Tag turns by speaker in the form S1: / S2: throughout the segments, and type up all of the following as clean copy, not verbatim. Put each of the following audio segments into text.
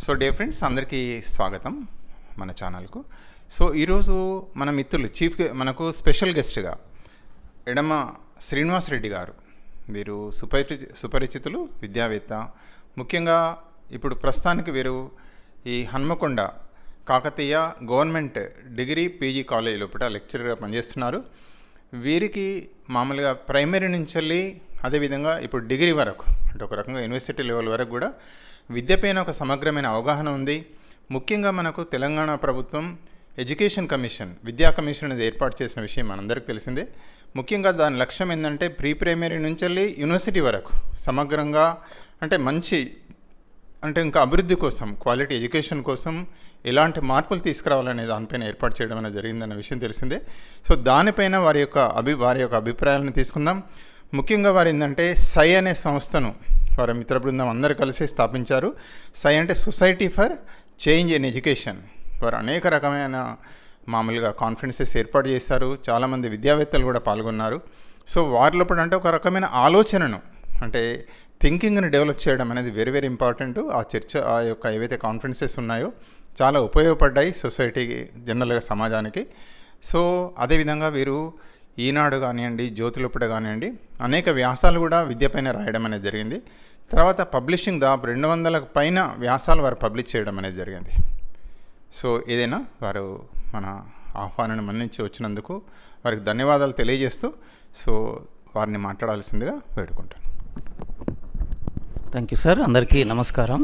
S1: So day friends అందరికీ స్వాగతం మన ఛానల్కు. సో ఈరోజు మన మిత్రులు మనకు స్పెషల్ గెస్ట్గా ఎడమ శ్రీనివాస్ రెడ్డి గారు. వీరు సుపరిచితులు, విద్యావేత్త. ముఖ్యంగా ఇప్పుడు ప్రస్తుతానికి వీరు ఈ Hanamkonda Kakatiya government degree PG college లోపల లెక్చరర్గా పనిచేస్తున్నారు. వీరికి మామూలుగా ప్రైమరీ నుంచి వెళ్ళి అదేవిధంగా ఇప్పుడు డిగ్రీ వరకు, అంటే ఒక రకంగా యూనివర్సిటీ లెవెల్ వరకు కూడా విద్యపైన ఒక సమగ్రమైన అవగాహన ఉంది. ముఖ్యంగా మనకు తెలంగాణ ప్రభుత్వం ఎడ్యుకేషన్ కమిషన్, విద్యా కమిషన్ అనేది ఏర్పాటు చేసిన విషయం మనందరికీ తెలిసిందే. ముఖ్యంగా దాని లక్ష్యం ఏంటంటే ప్రీ ప్రైమరీ నుంచి వెళ్ళి యూనివర్సిటీ వరకు సమగ్రంగా, అంటే మంచి, అంటే ఇంకా అభివృద్ధి కోసం, క్వాలిటీ ఎడ్యుకేషన్ కోసం ఎలాంటి మార్పులు తీసుకురావాలనే దానిపైన ఏర్పాటు చేయడం అనేది జరిగిందన్న విషయం తెలిసిందే. సో దానిపైన వారి యొక్క అభిప్రాయాలను తీసుకుందాం. ముఖ్యంగా వారు ఏంటంటే సై అనే సంస్థను వారి మిత్ర బృందం అందరూ కలిసి స్థాపించారు. సై అంటే society for change in education. వారు అనేక రకమైన మామూలుగా కాన్ఫరెన్సెస్ ఏర్పాటు చేశారు. చాలామంది విద్యావేత్తలు కూడా పాల్గొన్నారు. సో వారి లోపల అంటే ఒక రకమైన ఆలోచనను, అంటే థింకింగ్ని డెవలప్ చేయడం అనేది వెరీ వెరీ ఇంపార్టెంట్. ఆ యొక్క ఏవైతే కాన్ఫరెన్సెస్ ఉన్నాయో చాలా ఉపయోగపడ్డాయి సొసైటీకి, జనరల్గా సమాజానికి. సో అదేవిధంగా వీరు ఈనాడు కానివ్వండి, జ్యోతిలోపట కానివ్వండి, అనేక వ్యాసాలు కూడా విద్యపైన రాయడం అనేది జరిగింది. తర్వాత పబ్లిషింగ్ 200 పైన వ్యాసాలు వారు పబ్లిష్ చేయడం అనేది జరిగింది. సో ఏదైనా వారు మన ఆహ్వానాన్ని మన్నించి వచ్చినందుకు వారికి ధన్యవాదాలు తెలియజేస్తూ, సో వారిని మాట్లాడాల్సిందిగా వేడుకుంటాను.
S2: Thank you sir. అందరికీ నమస్కారం.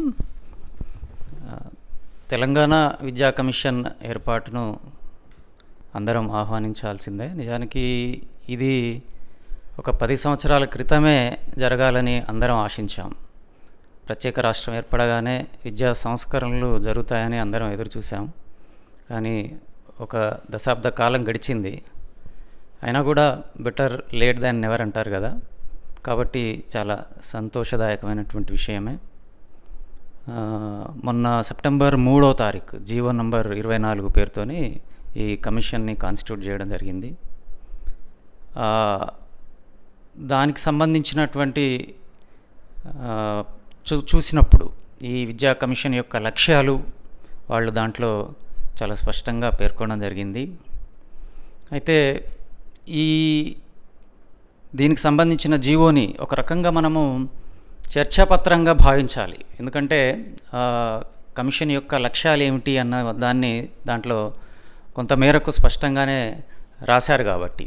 S2: తెలంగాణ విద్యా కమిషన్ ఏర్పాటును అందరం ఆహ్వానించాల్సిందే. నిజానికి ఇది ఒక 10 సంవత్సరాల క్రితమే జరగాలని అందరం ఆశించాం. ప్రత్యేక రాష్ట్రం ఏర్పడగానే విద్యా సంస్కరణలు జరుగుతాయని అందరం ఎదురు చూసాం. కానీ ఒక దశాబ్ద కాలం గడిచింది. అయినా కూడా బెటర్ లేట్ దాన్ నెవర్ అంటారు కదా. కాబట్టి చాలా సంతోషదాయకమైనటువంటి విషయమే. మొన్న సెప్టెంబర్ 3వ తారీఖు జీవో నంబర్ 24 పేరుతోని ఈ కమిషన్ని కాన్స్టిట్యూట్ చేయడం జరిగింది. దానికి సంబంధించినటువంటి చూసినప్పుడు ఈ విద్యా కమిషన్ యొక్క లక్ష్యాలు వాళ్ళు దాంట్లో చాలా స్పష్టంగా పేర్కొనడం జరిగింది. అయితే దీనికి సంబంధించిన జీవోని ఒక రకంగా మనము చర్చాపత్రంగా భావించాలి. ఎందుకంటే కమిషన్ యొక్క లక్ష్యాలు ఏమిటి అన్న దాన్ని దాంట్లో కొంతమేరకు స్పష్టంగానే రాశారు కాబట్టి.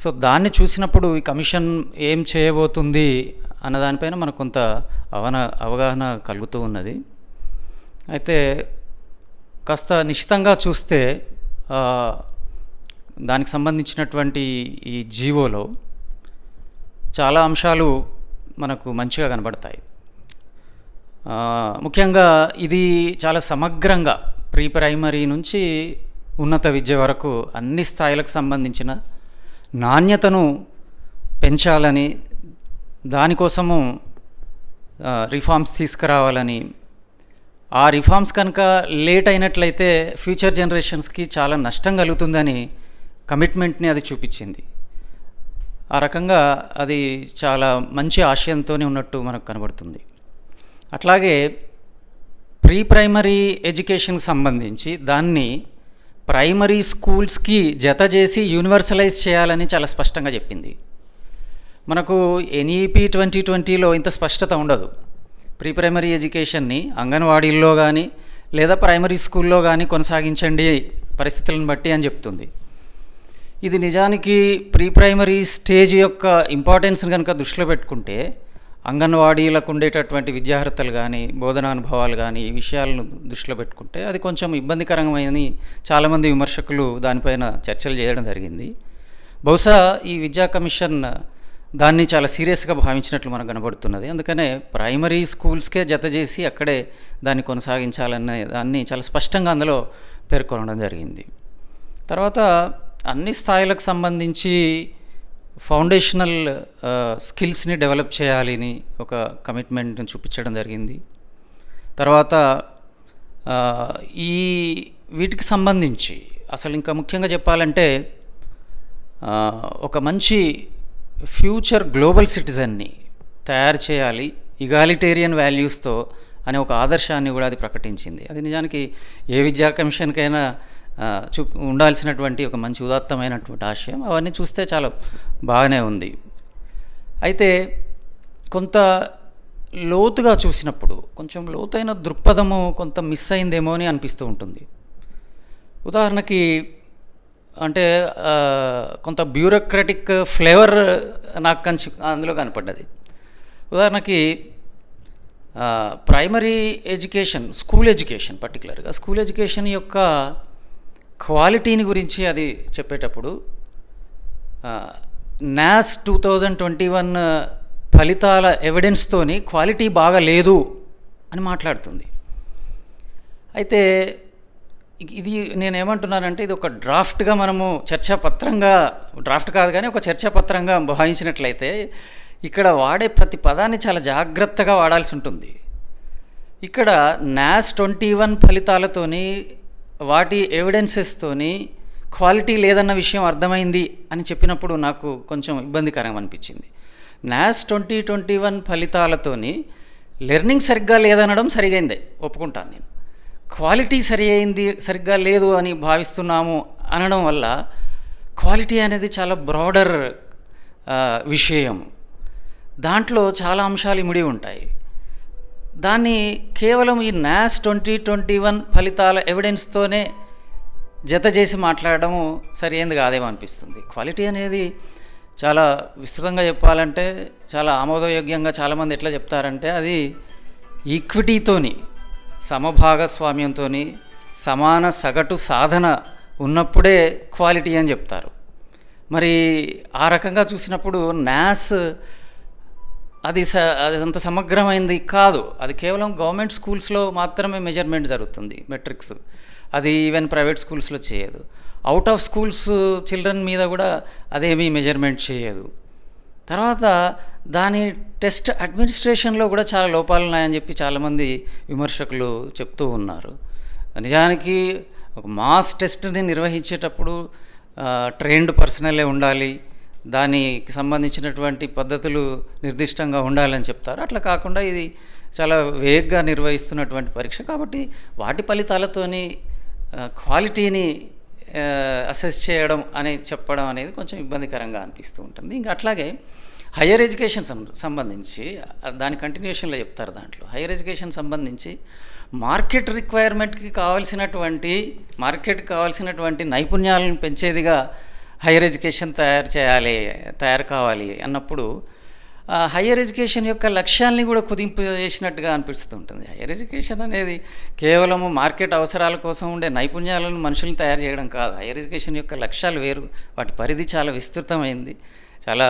S2: సో దాన్ని చూసినప్పుడు ఈ కమిషన్ ఏం చేయబోతుంది అన్న దానిపైన మనకు కొంత అవగాహన కలుగుతూ ఉన్నది. అయితే కాస్త నిశ్చితంగా చూస్తే దానికి సంబంధించినటువంటి ఈ జీవోలో చాలా అంశాలు మనకు మంచిగా కనబడతాయి. ముఖ్యంగా ఇది చాలా సమగ్రంగా ప్రీ ప్రైమరీ నుంచి ఉన్నత విద్య వరకు అన్ని స్థాయిలకు సంబంధించిన నాణ్యతను పెంచాలని, దానికోసము రిఫార్మ్స్ తీసుకురావాలని, ఆ రిఫార్మ్స్ కనుక లేట్ అయినట్లయితే ఫ్యూచర్ జనరేషన్స్కి చాలా నష్టం కలుగుతుందని కమిట్మెంట్ని అది చూపించింది. ఆ రకంగా అది చాలా మంచి ఆశయంతోనే ఉన్నట్టు మనకు కనబడుతుంది. అట్లాగే ప్రీ ప్రైమరీ ఎడ్యుకేషన్కి సంబంధించి దాన్ని ప్రైమరీ స్కూల్స్కి జత చేసి యూనివర్సలైజ్ చేయాలని చాలా స్పష్టంగా చెప్పింది. మనకు ఎన్ఈపీ 2020లో ఇంత స్పష్టత ఉండదు. ప్రీ ప్రైమరీ ఎడ్యుకేషన్ని అంగన్వాడీల్లో కానీ లేదా ప్రైమరీ స్కూల్లో కానీ కొనసాగించండి పరిస్థితులను బట్టి అని చెప్తుంది. ఇది నిజానికి ప్రీ ప్రైమరీ స్టేజ్ యొక్క ఇంపార్టెన్స్ని కనుక దృష్టిలో పెట్టుకుంటే అంగన్వాడీలకు ఉండేటటువంటి విద్యార్హతలు కానీ బోధనానుభవాలు కానీ ఈ విషయాలను దృష్టిలో పెట్టుకుంటే అది కొంచెం ఇబ్బందికరమైనని చాలామంది విమర్శకులు దానిపైన చర్చలు చేయడం జరిగింది. బహుశా ఈ విద్యా కమిషన్ దాన్ని చాలా సీరియస్గా భావించినట్లు మనకు కనబడుతున్నది. అందుకనే ప్రైమరీ స్కూల్స్కే జత చేసి అక్కడే దాన్ని కొనసాగించాలనే దాన్ని చాలా స్పష్టంగా అందులో పేర్కొనడం జరిగింది. తర్వాత అన్ని స్థాయిలకు సంబంధించి ఫౌండేషనల్ స్కిల్స్ని డెవలప్ చేయాలని ఒక కమిట్మెంట్ని చూపించడం జరిగింది. తర్వాత వీటికి సంబంధించి అసలు ఇంకా ముఖ్యంగా చెప్పాలంటే ఒక మంచి ఫ్యూచర్ గ్లోబల్ సిటిజన్ని తయారు చేయాలి, ఇగాలిటేరియన్ వాల్యూస్తో అనే ఒక ఆదర్శాన్ని కూడా అది ప్రకటించింది. అది నిజానికి ఏ విద్యా కమిషన్కైనా ఉండాల్సినటువంటి ఒక మంచి ఉదాత్తమైనటువంటి ఆశయం. అవన్నీ చూస్తే చాలా బాగానే ఉంది. అయితే కొంత లోతుగా చూసినప్పుడు కొంచెం లోతైన దృక్పథము కొంత మిస్ అయిందేమో అని అనిపిస్తూ ఉంటుంది. ఉదాహరణకి అంటే కొంత బ్యూరోక్రటిక్ ఫ్లేవర్ నాకు అందులో కనపడ్డది. ఉదాహరణకి ప్రైమరీ ఎడ్యుకేషన్, స్కూల్ ఎడ్యుకేషన్, పర్టికులర్గా స్కూల్ ఎడ్యుకేషన్ యొక్క క్వాలిటీని గురించి అది చెప్పేటప్పుడు నాస్ 2021 ఫలితాల ఎవిడెన్స్తోని క్వాలిటీ బాగా లేదు అని మాట్లాడుతుంది. అయితే ఇది నేనేమంటున్నానంటే ఇది ఒక డ్రాఫ్ట్గా మనము చర్చాపత్రంగా, డ్రాఫ్ట్ కాదు కానీ ఒక చర్చాపత్రంగా భావించినట్లయితే ఇక్కడ వాడే ప్రతి పదాన్ని చాలా జాగ్రత్తగా వాడాల్సి ఉంటుంది. ఇక్కడ నాస్ 21 ఫలితాలతోని వాటి ఎవిడెన్సెస్తోని క్వాలిటీ లేదన్న విషయం అర్థమైంది అని చెప్పినప్పుడు నాకు కొంచెం ఇబ్బందికరంగా అనిపించింది. నాస్ 2021 ఫలితాలతోని లెర్నింగ్ సరిగ్గా లేదనడం సరిగైందే, ఒప్పుకుంటాను నేను. క్వాలిటీ సరిగ్గా లేదు అని భావిస్తున్నాము అనడం వల్ల క్వాలిటీ అనేది చాలా బ్రాడర్ విషయం. దాంట్లో చాలా అంశాలు ఇమిడి ఉంటాయి. దాన్ని కేవలం ఈ నాస్ 2021 ఫలితాల ఎవిడెన్స్తోనే జత చేసి మాట్లాడడము సరైనది కాదేమో అనిపిస్తుంది. క్వాలిటీ అనేది చాలా విస్తృతంగా చెప్పాలంటే చాలా ఆమోదయోగ్యంగా చాలామంది ఎట్లా చెప్తారంటే అది ఈక్విటీతోని, సమభాగస్వామ్యంతో, సమాన సగటు సాధన ఉన్నప్పుడే క్వాలిటీ అని చెప్తారు. మరి ఆ రకంగా చూసినప్పుడు నాస్ అది అంత సమగ్రమైంది కాదు. అది కేవలం గవర్నమెంట్ స్కూల్స్లో మాత్రమే మెజర్మెంట్ జరుగుతుంది, మెట్రిక్స్. అది ఈవెన్ ప్రైవేట్ స్కూల్స్లో చేయదు. అవుట్ ఆఫ్ స్కూల్స్ చిల్డ్రన్ మీద కూడా అదేమీ మెజర్మెంట్ చేయదు. తర్వాత దాని టెస్ట్ అడ్మినిస్ట్రేషన్లో కూడా చాలా లోపాలు ఉన్నాయని చెప్పి చాలామంది విమర్శకులు చెప్తూ ఉన్నారు. నిజానికి ఒక మాస్ టెస్ట్ని నిర్వహించేటప్పుడు ట్రైన్డ్ పర్సనలే ఉండాలి, దానికి సంబంధించినటువంటి పద్ధతులు నిర్దిష్టంగా ఉండాలని చెప్తారు. అట్లా కాకుండా ఇది చాలా వేగ్గా నిర్వహిస్తున్నటువంటి పరీక్ష కాబట్టి వాటి ఫలితాలతోని క్వాలిటీని అసెస్ చేయడం అని చెప్పడం అనేది కొంచెం ఇబ్బందికరంగా అనిపిస్తూ ఉంటుంది. ఇంకా అట్లాగే హయ్యర్ ఎడ్యుకేషన్ సంబంధించి దాని కంటిన్యూషన్లో చెప్తారు. దాంట్లో హయ్యర్ ఎడ్యుకేషన్ సంబంధించి మార్కెట్కి కావాల్సినటువంటి నైపుణ్యాలను పెంచేదిగా హయ్యర్ ఎడ్యుకేషన్ తయారు కావాలి అన్నప్పుడు హయ్యర్ ఎడ్యుకేషన్ యొక్క లక్ష్యాల్ని కూడా కుదింపు చేసినట్టుగా అనిపిస్తూ ఉంటుంది. హయ్యర్ ఎడ్యుకేషన్ అనేది కేవలము మార్కెట్ అవసరాల కోసం ఉండే నైపుణ్యాలను మనుషులను తయారు చేయడం కాదు. హయ్యర్ ఎడ్యుకేషన్ యొక్క లక్ష్యాలు వేరు, వాటి పరిధి చాలా విస్తృతమైంది. చాలా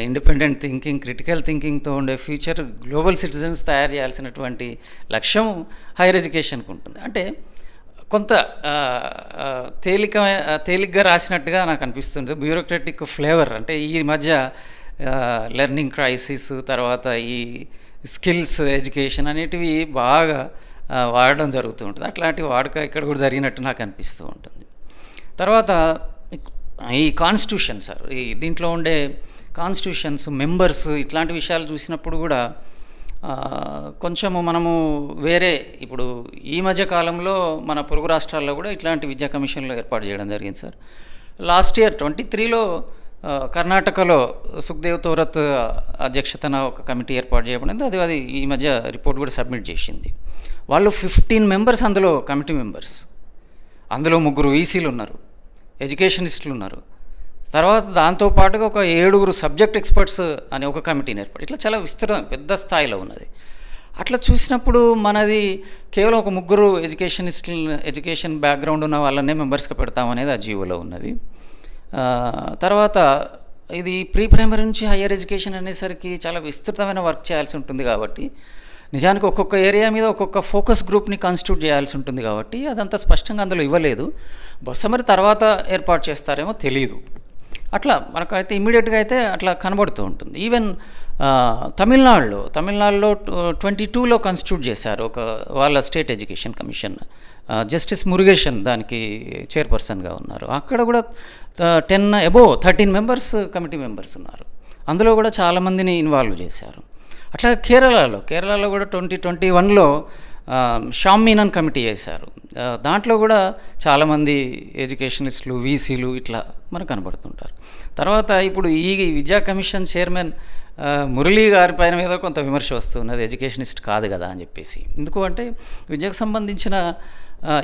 S2: ఇండిపెండెంట్ థింకింగ్, క్రిటికల్ థింకింగ్తో ఉండే ఫ్యూచర్ గ్లోబల్ సిటిజన్స్ తయారు చేయాల్సినటువంటి లక్ష్యం హయ్యర్ ఎడ్యుకేషన్కి ఉంటుంది. అంటే కొంత తేలిగ్గా రాసినట్టుగా నాకు అనిపిస్తుంది. బ్యూరోక్రటిక్ ఫ్లేవర్ అంటే ఈ మధ్య లెర్నింగ్ క్రైసిస్, తర్వాత ఈ స్కిల్స్ ఎడ్యుకేషన్ అనేటివి బాగా వాడడం జరుగుతూ ఉంటుంది. అట్లాంటి వాడక ఇక్కడ కూడా జరిగినట్టు నాకు అనిపిస్తూ ఉంటుంది. తర్వాత ఈ కాన్స్టిట్యూషన్ సార్, ఈ దీంట్లో ఉండే కాన్స్టిట్యూషన్స్, మెంబర్స్, ఇట్లాంటి విషయాలు చూసినప్పుడు కూడా కొంచెము మనము వేరే ఇప్పుడు ఈ మధ్య కాలంలో మన పొరుగు రాష్ట్రాల్లో కూడా ఇట్లాంటి విద్యా కమిషన్లు ఏర్పాటు చేయడం జరిగింది సార్. లాస్ట్ ఇయర్ 2023లో కర్ణాటకలో సుఖ్దేవ్ తోరత్ అధ్యక్షతన ఒక కమిటీ ఏర్పాటు చేయబడింది. అది ఈ మధ్య రిపోర్ట్ కూడా సబ్మిట్ చేసింది. వాళ్ళు 15 మెంబర్స్ అందులో కమిటీ మెంబర్స్. అందులో 3 వీసీలు ఉన్నారు, ఎడ్యుకేషనిస్టులు ఉన్నారు. తర్వాత దాంతోపాటుగా ఒక 7 సబ్జెక్ట్ ఎక్స్పర్ట్స్ అనే ఒక కమిటీని ఏర్పాటు, ఇట్లా చాలా పెద్ద స్థాయిలో ఉన్నది. అట్లా చూసినప్పుడు మనది కేవలం ఒక 3 ఎడ్యుకేషన్ బ్యాక్గ్రౌండ్ ఉన్న వాళ్ళనే మెంబర్స్గా పెడతామనేది ఆ జీవోలో ఉన్నది. తర్వాత ఇది ప్రీ ప్రైమరీ నుంచి హయ్యర్ ఎడ్యుకేషన్ అనేసరికి చాలా విస్తృతమైన వర్క్ చేయాల్సి ఉంటుంది కాబట్టి నిజానికి ఒక్కొక్క ఏరియా మీద ఒక్కొక్క ఫోకస్ గ్రూప్ని కాన్స్టిట్యూట్ చేయాల్సి ఉంటుంది కాబట్టి అదంతా స్పష్టంగా అందులో ఇవ్వలేదు. బహుశా మరి తర్వాత ఏర్పాటు చేస్తారేమో తెలియదు. అట్లా మనకైతే ఇమ్మీడియట్గా అయితే అట్లా కనబడుతూ ఉంటుంది. ఈవెన్ తమిళనాడులో 22లో కాన్స్టిట్యూట్ చేశారు ఒక వాళ్ళ state education commission. Justice Murugesan దానికి చైర్పర్సన్గా ఉన్నారు. అక్కడ కూడా 13 మెంబర్స్ కమిటీ మెంబర్స్ ఉన్నారు. అందులో కూడా చాలామందిని ఇన్వాల్వ్ చేశారు. అట్లా కేరళలో కూడా 2021లో శ్యామ్ మీనన్ కమిటీ వేశారు. దాంట్లో కూడా చాలామంది ఎడ్యుకేషనిస్టులు, వీసీలు ఇట్లా మనకు కనబడుతుంటారు. తర్వాత ఇప్పుడు ఈ విద్యా కమిషన్ చైర్మన్ మురళీ గారి పైన మీద కొంత విమర్శ వస్తున్నది, ఎడ్యుకేషనిస్ట్ కాదు కదా అని చెప్పేసి. ఎందుకు అంటే విద్యకు సంబంధించిన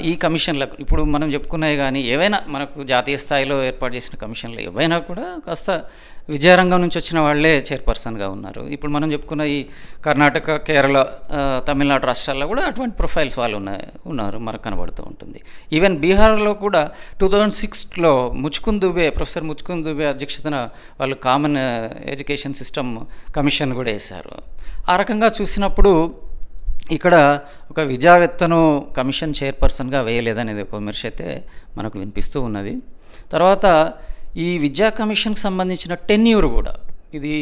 S2: ఈ కమిషన్లకు ఇప్పుడు మనం చెప్పుకున్నాయి కానీ ఏవైనా మనకు జాతీయ స్థాయిలో ఏర్పాటు చేసిన కమిషన్లు ఏవైనా కూడా కాస్త విద్యారంగం నుంచి వచ్చిన వాళ్ళే చైర్పర్సన్గా ఉన్నారు. ఇప్పుడు మనం చెప్పుకున్న ఈ కర్ణాటక, కేరళ, తమిళనాడు రాష్ట్రాల్లో కూడా అటువంటి ప్రొఫైల్స్ వాళ్ళు ఉన్నారు మనకు కనబడుతూ ఉంటుంది. ఈవెన్ బీహార్లో కూడా 2006లో ప్రొఫెసర్ ముచ్కుంద్ దుబే అధ్యక్షతన వాళ్ళు కామన్ ఎడ్యుకేషన్ సిస్టమ్ కమిషన్ కూడా వేశారు. ఆ రకంగా చూసినప్పుడు ఇక్కడ ఒక విద్యావేత్తను కమిషన్ చైర్పర్సన్గా వేయలేదనేది ఒక విమర్శ అయితే మనకు వినిపిస్తూ ఉన్నది. తర్వాత ఈ విద్యా కమిషన్కి సంబంధించిన టెన్యూర్ కూడా ఇది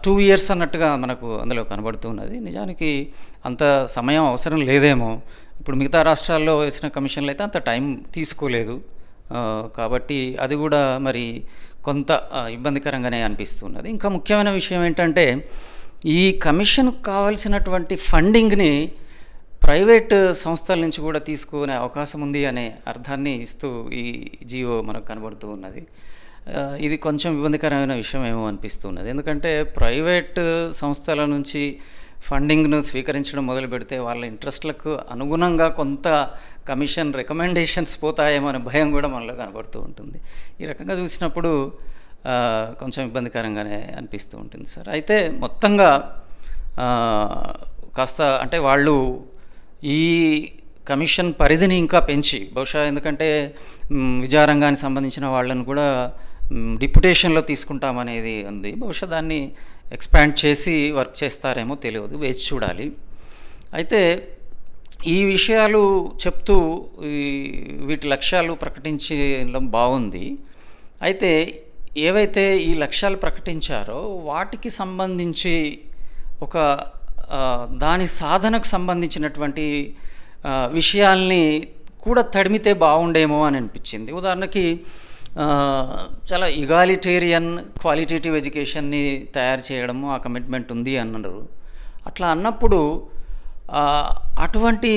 S2: 2 years అన్నట్టుగా మనకు అందులో కనబడుతూ ఉన్నది. నిజానికి అంత సమయం అవసరం లేదేమో. ఇప్పుడు మిగతా రాష్ట్రాల్లో వేసిన కమిషన్లు అయితే అంత టైం తీసుకోలేదు. కాబట్టి అది కూడా మరి కొంత ఇబ్బందికరంగానే అనిపిస్తున్నది. ఇంకా ముఖ్యమైన విషయం ఏంటంటే ఈ కమిషన్కు కావాల్సినటువంటి ఫండింగ్ని ప్రైవేట్ సంస్థల నుంచి కూడా తీసుకునే అవకాశం ఉంది అనే అర్థాన్ని ఇస్తూ ఈ జియో మనకు కనబడుతూ ఉన్నది. ఇది కొంచెం ఇబ్బందికరమైన విషయం ఏమో అనిపిస్తున్నది. ఎందుకంటే ప్రైవేట్ సంస్థల నుంచి ఫండింగ్ను స్వీకరించడం మొదలు పెడితే వాళ్ళ ఇంట్రెస్ట్లకు అనుగుణంగా కొంత కమిషన్ రికమెండేషన్స్ పోతాయేమో అనే భయం కూడా మనలో కనబడుతూ ఉంటుంది. ఈ రకంగా చూసినప్పుడు కొంచెం ఇబ్బందికరంగానే అనిపిస్తూ ఉంటుంది సార్. అయితే మొత్తంగా కాస్త అంటే వాళ్ళు ఈ కమిషన్ పరిధిని ఇంకా పెంచి బహుశా, ఎందుకంటే విద్యారంగానికి సంబంధించిన వాళ్ళను కూడా డిప్యుటేషన్లో తీసుకుంటామనేది ఉంది. బహుశా దాన్ని ఎక్స్పాండ్ చేసి వర్క్ చేస్తారేమో తెలియదు, వేచి చూడాలి. అయితే ఈ విషయాలు చెప్తూ వీటి లక్ష్యాలు ప్రకటించడం బాగుంది. అయితే ఏవైతే ఈ లక్ష్యాలు ప్రకటించారో వాటికి సంబంధించి ఒక దాని సాధనకు సంబంధించినటువంటి విషయాల్ని కూడా తడిమితే బాగుండేమో అని అనిపించింది. ఉదాహరణకి చాలా ఇగాలిటేరియన్ క్వాలిటేటివ్ ఎడ్యుకేషన్ని తయారు చేయడము ఆ కమిట్మెంట్ ఉంది అన్నారు. అట్లా అన్నప్పుడు అటువంటి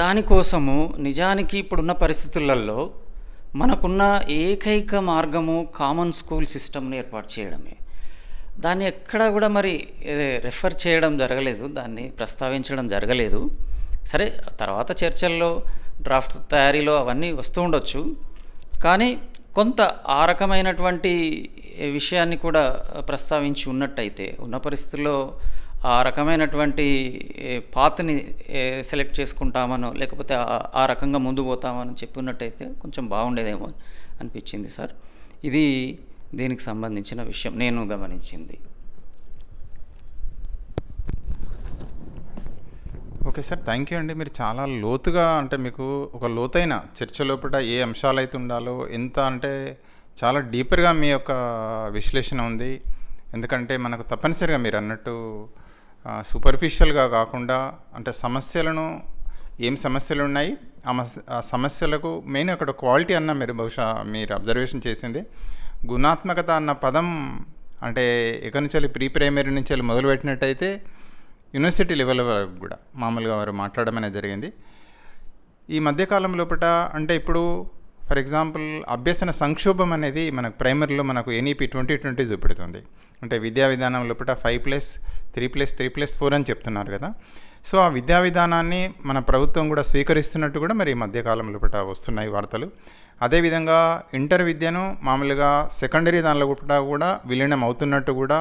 S2: దానికోసము నిజానికి ఇప్పుడున్న పరిస్థితులలో మనకున్న ఏకైక మార్గము కామన్ స్కూల్ సిస్టమ్ని ఏర్పాటు చేయడమే. దాన్ని ఎక్కడా కూడా మరి రెఫర్ చేయడం జరగలేదు, దాన్ని ప్రస్తావించడం జరగలేదు. సరే, తర్వాత చర్చల్లో డ్రాఫ్ట్ తయారీలో అవన్నీ వస్తూ ఉండొచ్చు, కానీ కొంత ఆ రకమైనటువంటి విషయాన్ని కూడా ప్రస్తావించి ఉన్నట్టయితే ఉన్న పరిస్థితుల్లో ఆ రకమైనటువంటి పాత్ని సెలెక్ట్ చేసుకుంటామనో లేకపోతే ఆ రకంగా ముందు పోతామని చెప్పినట్టయితే కొంచెం బాగుండేదేమో అనిపించింది సార్. ఇది దీనికి సంబంధించిన విషయం నేను గమనించింది.
S1: ఓకే సార్, థ్యాంక్ యూ అండి. మీరు చాలా లోతుగా, అంటే మీకు ఒక లోతైన చర్చ లోపల ఏ అంశాలు అయితే ఉండాలో ఎంత అంటే చాలా డీపర్గా మీ యొక్క విశ్లేషణ ఉంది. ఎందుకంటే మనకు తప్పనిసరిగా మీరు అన్నట్టు సూపర్ఫిషియల్గా కాకుండా అంటే సమస్యలను ఏం సమస్యలు ఉన్నాయి, ఆ సమస్యలకు మెయిన్ అక్కడ క్వాలిటీ అన్న మీరు బహుశా మీరు అబ్జర్వేషన్ చేసింది. గుణాత్మకత అన్న పదం అంటే ఎక్కడి నుంచి ప్రీ ప్రైమరీ నుంచి మొదలుపెట్టినట్టయితే యూనివర్సిటీ లెవెల్ వరకు కూడా మామూలుగా వారు మాట్లాడడం అనేది జరిగింది. ఈ మధ్యకాలం లోపల అంటే ఇప్పుడు ఫర్ ఎగ్జాంపుల్ అభ్యసన సంక్షోభం అనేది మనకు ప్రైమరీలో మనకు NEP 2020 చూపెడుతుంది. అంటే విద్యా విధానం లోపల 5+3+3+4 అని చెప్తున్నారు కదా. సో ఆ విద్యా విధానాన్ని మన ప్రభుత్వం కూడా స్వీకరిస్తున్నట్టు కూడా మరి ఈ మధ్యకాలం లోపల వస్తున్నాయి వార్తలు. అదేవిధంగా ఇంటర్ విద్యను మామూలుగా సెకండరీ దానిలో కూడా విలీనం అవుతున్నట్టు కూడా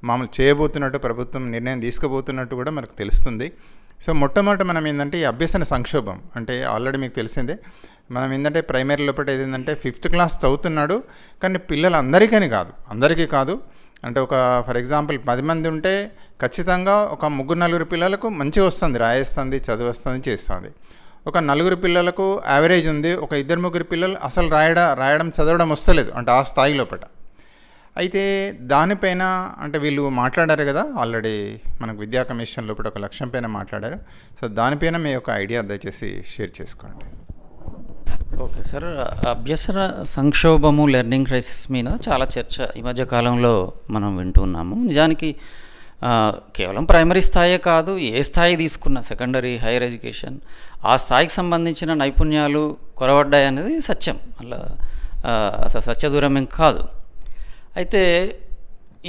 S1: మామూలు చేయబోతున్నట్టు ప్రభుత్వం నిర్ణయం తీసుకోబోతున్నట్టు కూడా మనకు తెలుస్తుంది. సో మొట్టమొదటి మనం ఏంటంటే ఈ అభ్యసన సంక్షోభం అంటే ఆల్రెడీ మీకు తెలిసిందే. మనం ఏంటంటే ప్రైమరీ లోపల ఏంటంటే 5th క్లాస్ చదువుతున్నాడు, కానీ పిల్లలు అందరికీ కాదు. అంటే ఒక ఫర్ ఎగ్జాంపుల్ 10 మంది ఉంటే ఖచ్చితంగా ఒక 3-4 పిల్లలకు మంచిగా వస్తుంది, రాయేస్తుంది, చదువు వస్తుంది, చేస్తుంది. ఒక 4 పిల్లలకు యావరేజ్ ఉంది, ఒక 2-3 పిల్లలు అసలు రాయడం చదవడం వస్తలేదు, అంటే ఆ స్థాయి లోపల. అయితే దానిపైన అంటే వీళ్ళు మాట్లాడారు కదా ఆల్రెడీ మనకు విద్యా కమిషన్ లోపల ఒక లక్ష్యం పైన మాట్లాడారు. సో దానిపైన మీ యొక్క ఐడియా దయచేసి షేర్ చేసుకోండి.
S2: ఓకే సార్, అభ్యసన సంక్షోభము, లెర్నింగ్ క్రైసిస్ మీద చాలా చర్చ ఈ మధ్య కాలంలో మనం వింటున్నాము. నిజానికి కేవలం ప్రైమరీ స్థాయే కాదు, ఏ స్థాయి తీసుకున్నా సెకండరీ, హైయర్ ఎడ్యుకేషన్, ఆ స్థాయికి సంబంధించిన నైపుణ్యాలు కొరవడ్డాయి అనేది సత్యం, అలా సత్యదూరం ఏం కాదు. అయితే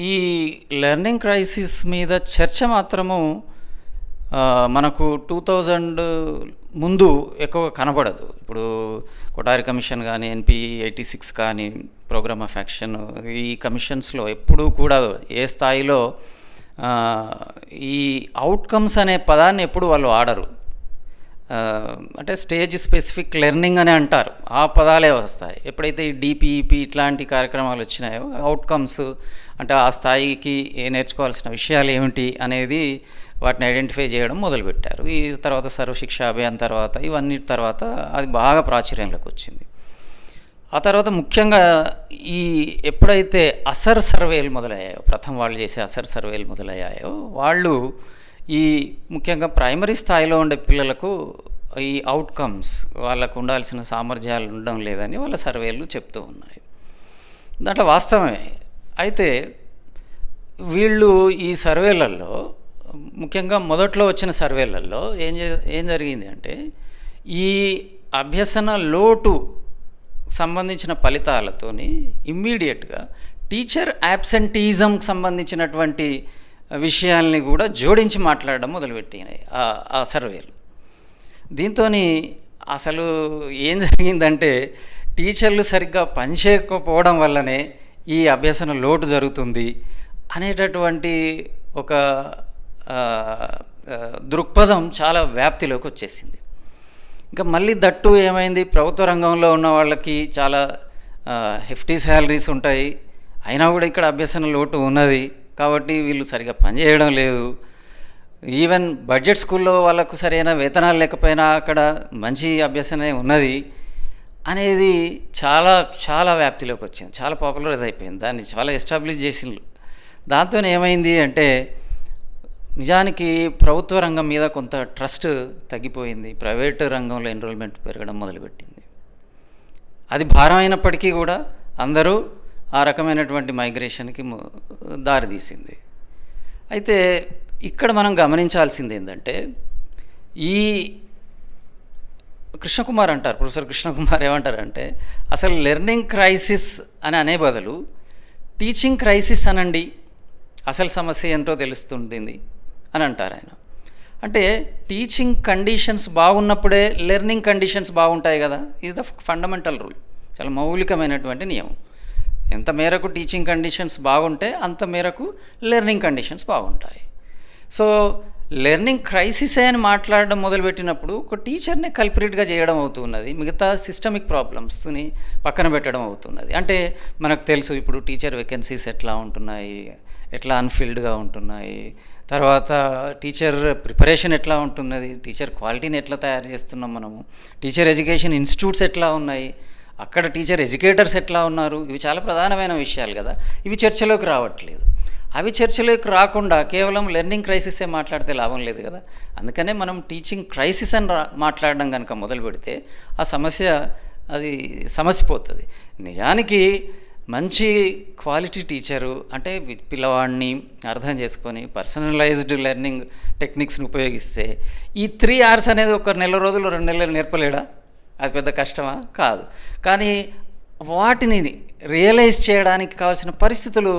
S2: ఈ లెర్నింగ్ క్రైసిస్ మీద చర్చ మాత్రము మనకు 2000 ముందు ఎక్కువ కనబడదు. ఇప్పుడు కొఠారి కమిషన్ కానీ, NP 86 కానీ, ప్రోగ్రామ్ ఆఫ్ యాక్షన్, ఈ కమిషన్స్లో ఎప్పుడూ కూడా ఏ స్థాయిలో ఈ అవుట్కమ్స్ అనే పదాన్ని ఎప్పుడు వాళ్ళు వాడరు. అంటే స్టేజ్ స్పెసిఫిక్ లెర్నింగ్ అని అంటారు, ఆ పదాలే వస్తాయి. ఎప్పుడైతే ఈ DPEP ఇట్లాంటి కార్యక్రమాలు వచ్చినాయో అవుట్కమ్స్ అంటే ఆ స్థాయికి నేర్చుకోవాల్సిన విషయాలు ఏమిటి అనేది వాటిని ఐడెంటిఫై చేయడం మొదలుపెట్టారు. ఈ తర్వాత సర్వశిక్ష అభియాన్ తర్వాత ఇవన్నీ తర్వాత అది బాగా ప్రాచుర్యంలోకి వచ్చింది. ఆ తర్వాత ముఖ్యంగా ఈ ఎప్పుడైతే అసర్ సర్వేలు మొదలయ్యాయో, ప్రథమ వాళ్ళు చేసే అసర్ సర్వేలు మొదలయ్యాయో, వాళ్ళు ఈ ముఖ్యంగా ప్రైమరీ స్థాయిలో ఉండే పిల్లలకు ఈ అవుట్కమ్స్, వాళ్ళకు ఉండాల్సిన సామర్థ్యాలు ఉండడం లేదని వాళ్ళ సర్వేలు చెప్తూ ఉన్నాయి. దాంట్లో వాస్తవమే. అయితే వీళ్ళు ఈ సర్వేలలో ముఖ్యంగా మొదట్లో వచ్చిన సర్వేలలో ఏం జరిగింది అంటే, ఈ అభ్యసన లోటు సంబంధించిన ఫలితాలతోని ఇమ్మీడియట్గా టీచర్ యాబ్సెంటీజంకి సంబంధించినటువంటి విషయాల్ని కూడా జోడించి మాట్లాడడం మొదలుపెట్టినాయి ఆ సర్వేలు. దీంతో అసలు ఏం జరిగిందంటే, టీచర్లు సరిగ్గా పనిచేయకపోవడం వల్లనే ఈ అభ్యసన లోటు జరుగుతుంది అనేటటువంటి ఒక దృక్పథం చాలా వ్యాప్తిలోకి వచ్చేసింది. ఇంకా మళ్ళీ దట్టు ఏమైంది, ప్రభుత్వ రంగంలో ఉన్న వాళ్ళకి చాలా హెఫ్టీ శాలరీస్ ఉంటాయి, అయినా కూడా ఇక్కడ అభ్యసన లోటు ఉన్నది కాబట్టి వీళ్ళు సరిగా పనిచేయడం లేదు. ఈవెన్ బడ్జెట్ స్కూల్లో వాళ్ళకు సరైన వేతనాలు లేకపోయినా అక్కడ మంచి అభ్యసనే ఉన్నది అనేది చాలా చాలా వ్యాప్తిలోకి వచ్చింది, చాలా పాపులరైజ్ అయిపోయింది, దాన్ని చాలా ఎస్టాబ్లిష్ చేసిండ్రు. దాంతో ఏమైంది అంటే, నిజానికి ప్రభుత్వ రంగం మీద కొంత ట్రస్ట్ తగ్గిపోయింది, ప్రైవేటు రంగంలో ఎన్రోల్మెంట్ పెరగడం మొదలుపెట్టింది. అది భారం అయినప్పటికీ కూడా అందరూ ఆ రకమైనటువంటి మైగ్రేషన్కి దారితీసింది. అయితే ఇక్కడ మనం గమనించాల్సింది ఏంటంటే, ఈ కృష్ణకుమార్ అంటారు, ప్రొఫెసర్ కృష్ణకుమార్ ఏమంటారంటే, అసలు లెర్నింగ్ క్రైసిస్ అని అనే బదులు టీచింగ్ క్రైసిస్ అనండి, అసలు సమస్య ఏంటో తెలుస్తుంది అని అంటారు ఆయన. అంటే టీచింగ్ కండిషన్స్ బాగున్నప్పుడే లెర్నింగ్ కండిషన్స్ బాగుంటాయి కదా, ఇది ద ఫండమెంటల్ రూల్, చాలా మౌలికమైనటువంటి నియమం. ఎంత మేరకు టీచింగ్ కండిషన్స్ బాగుంటే అంత మేరకు లెర్నింగ్ కండిషన్స్ బాగుంటాయి. సో లెర్నింగ్ క్రైసిసే అని మాట్లాడడం మొదలుపెట్టినప్పుడు ఒక టీచర్ని కల్పరేట్గా చేయడం అవుతున్నది, మిగతా సిస్టమిక్ ప్రాబ్లమ్స్ని పక్కన పెట్టడం అవుతున్నది. అంటే మనకు తెలుసు ఇప్పుడు టీచర్ వేకెన్సీస్ ఎట్లా ఉంటున్నాయి, ఎట్లా అన్ఫిల్డ్గా ఉంటున్నాయి, తర్వాత టీచర్ ప్రిపరేషన్ ఎట్లా ఉంటున్నది, టీచర్ క్వాలిటీని ఎట్లా తయారు చేస్తున్నాం మనము, టీచర్ ఎడ్యుకేషన్ ఇన్స్టిట్యూట్స్ ఎట్లా ఉన్నాయి, అక్కడ టీచర్ ఎడ్యుకేటర్స్ ఎట్లా ఉన్నారు, ఇవి చాలా ప్రధానమైన విషయాలు కదా, ఇవి చర్చలోకి రావట్లేదు. అవి చర్చలోకి రాకుండా కేవలం లెర్నింగ్ క్రైసిసే మాట్లాడితే లాభం లేదు కదా. అందుకనే మనం టీచింగ్ క్రైసిస్ అని మాట్లాడడం కనుక మొదలు పెడితే ఆ సమస్య అది సమసిపోతుంది. నిజానికి మంచి క్వాలిటీ టీచరు అంటే పిల్లవాడిని అర్థం చేసుకొని పర్సనలైజ్డ్ లెర్నింగ్ టెక్నిక్స్ని ఉపయోగిస్తే ఈ 3 hours అనేది ఒక నెల రోజులు 2 నెలలు నేర్పలేడా? అది పెద్ద కష్టమా? కాదు. కానీ వాటిని రియలైజ్ చేయడానికి కావాల్సిన పరిస్థితులు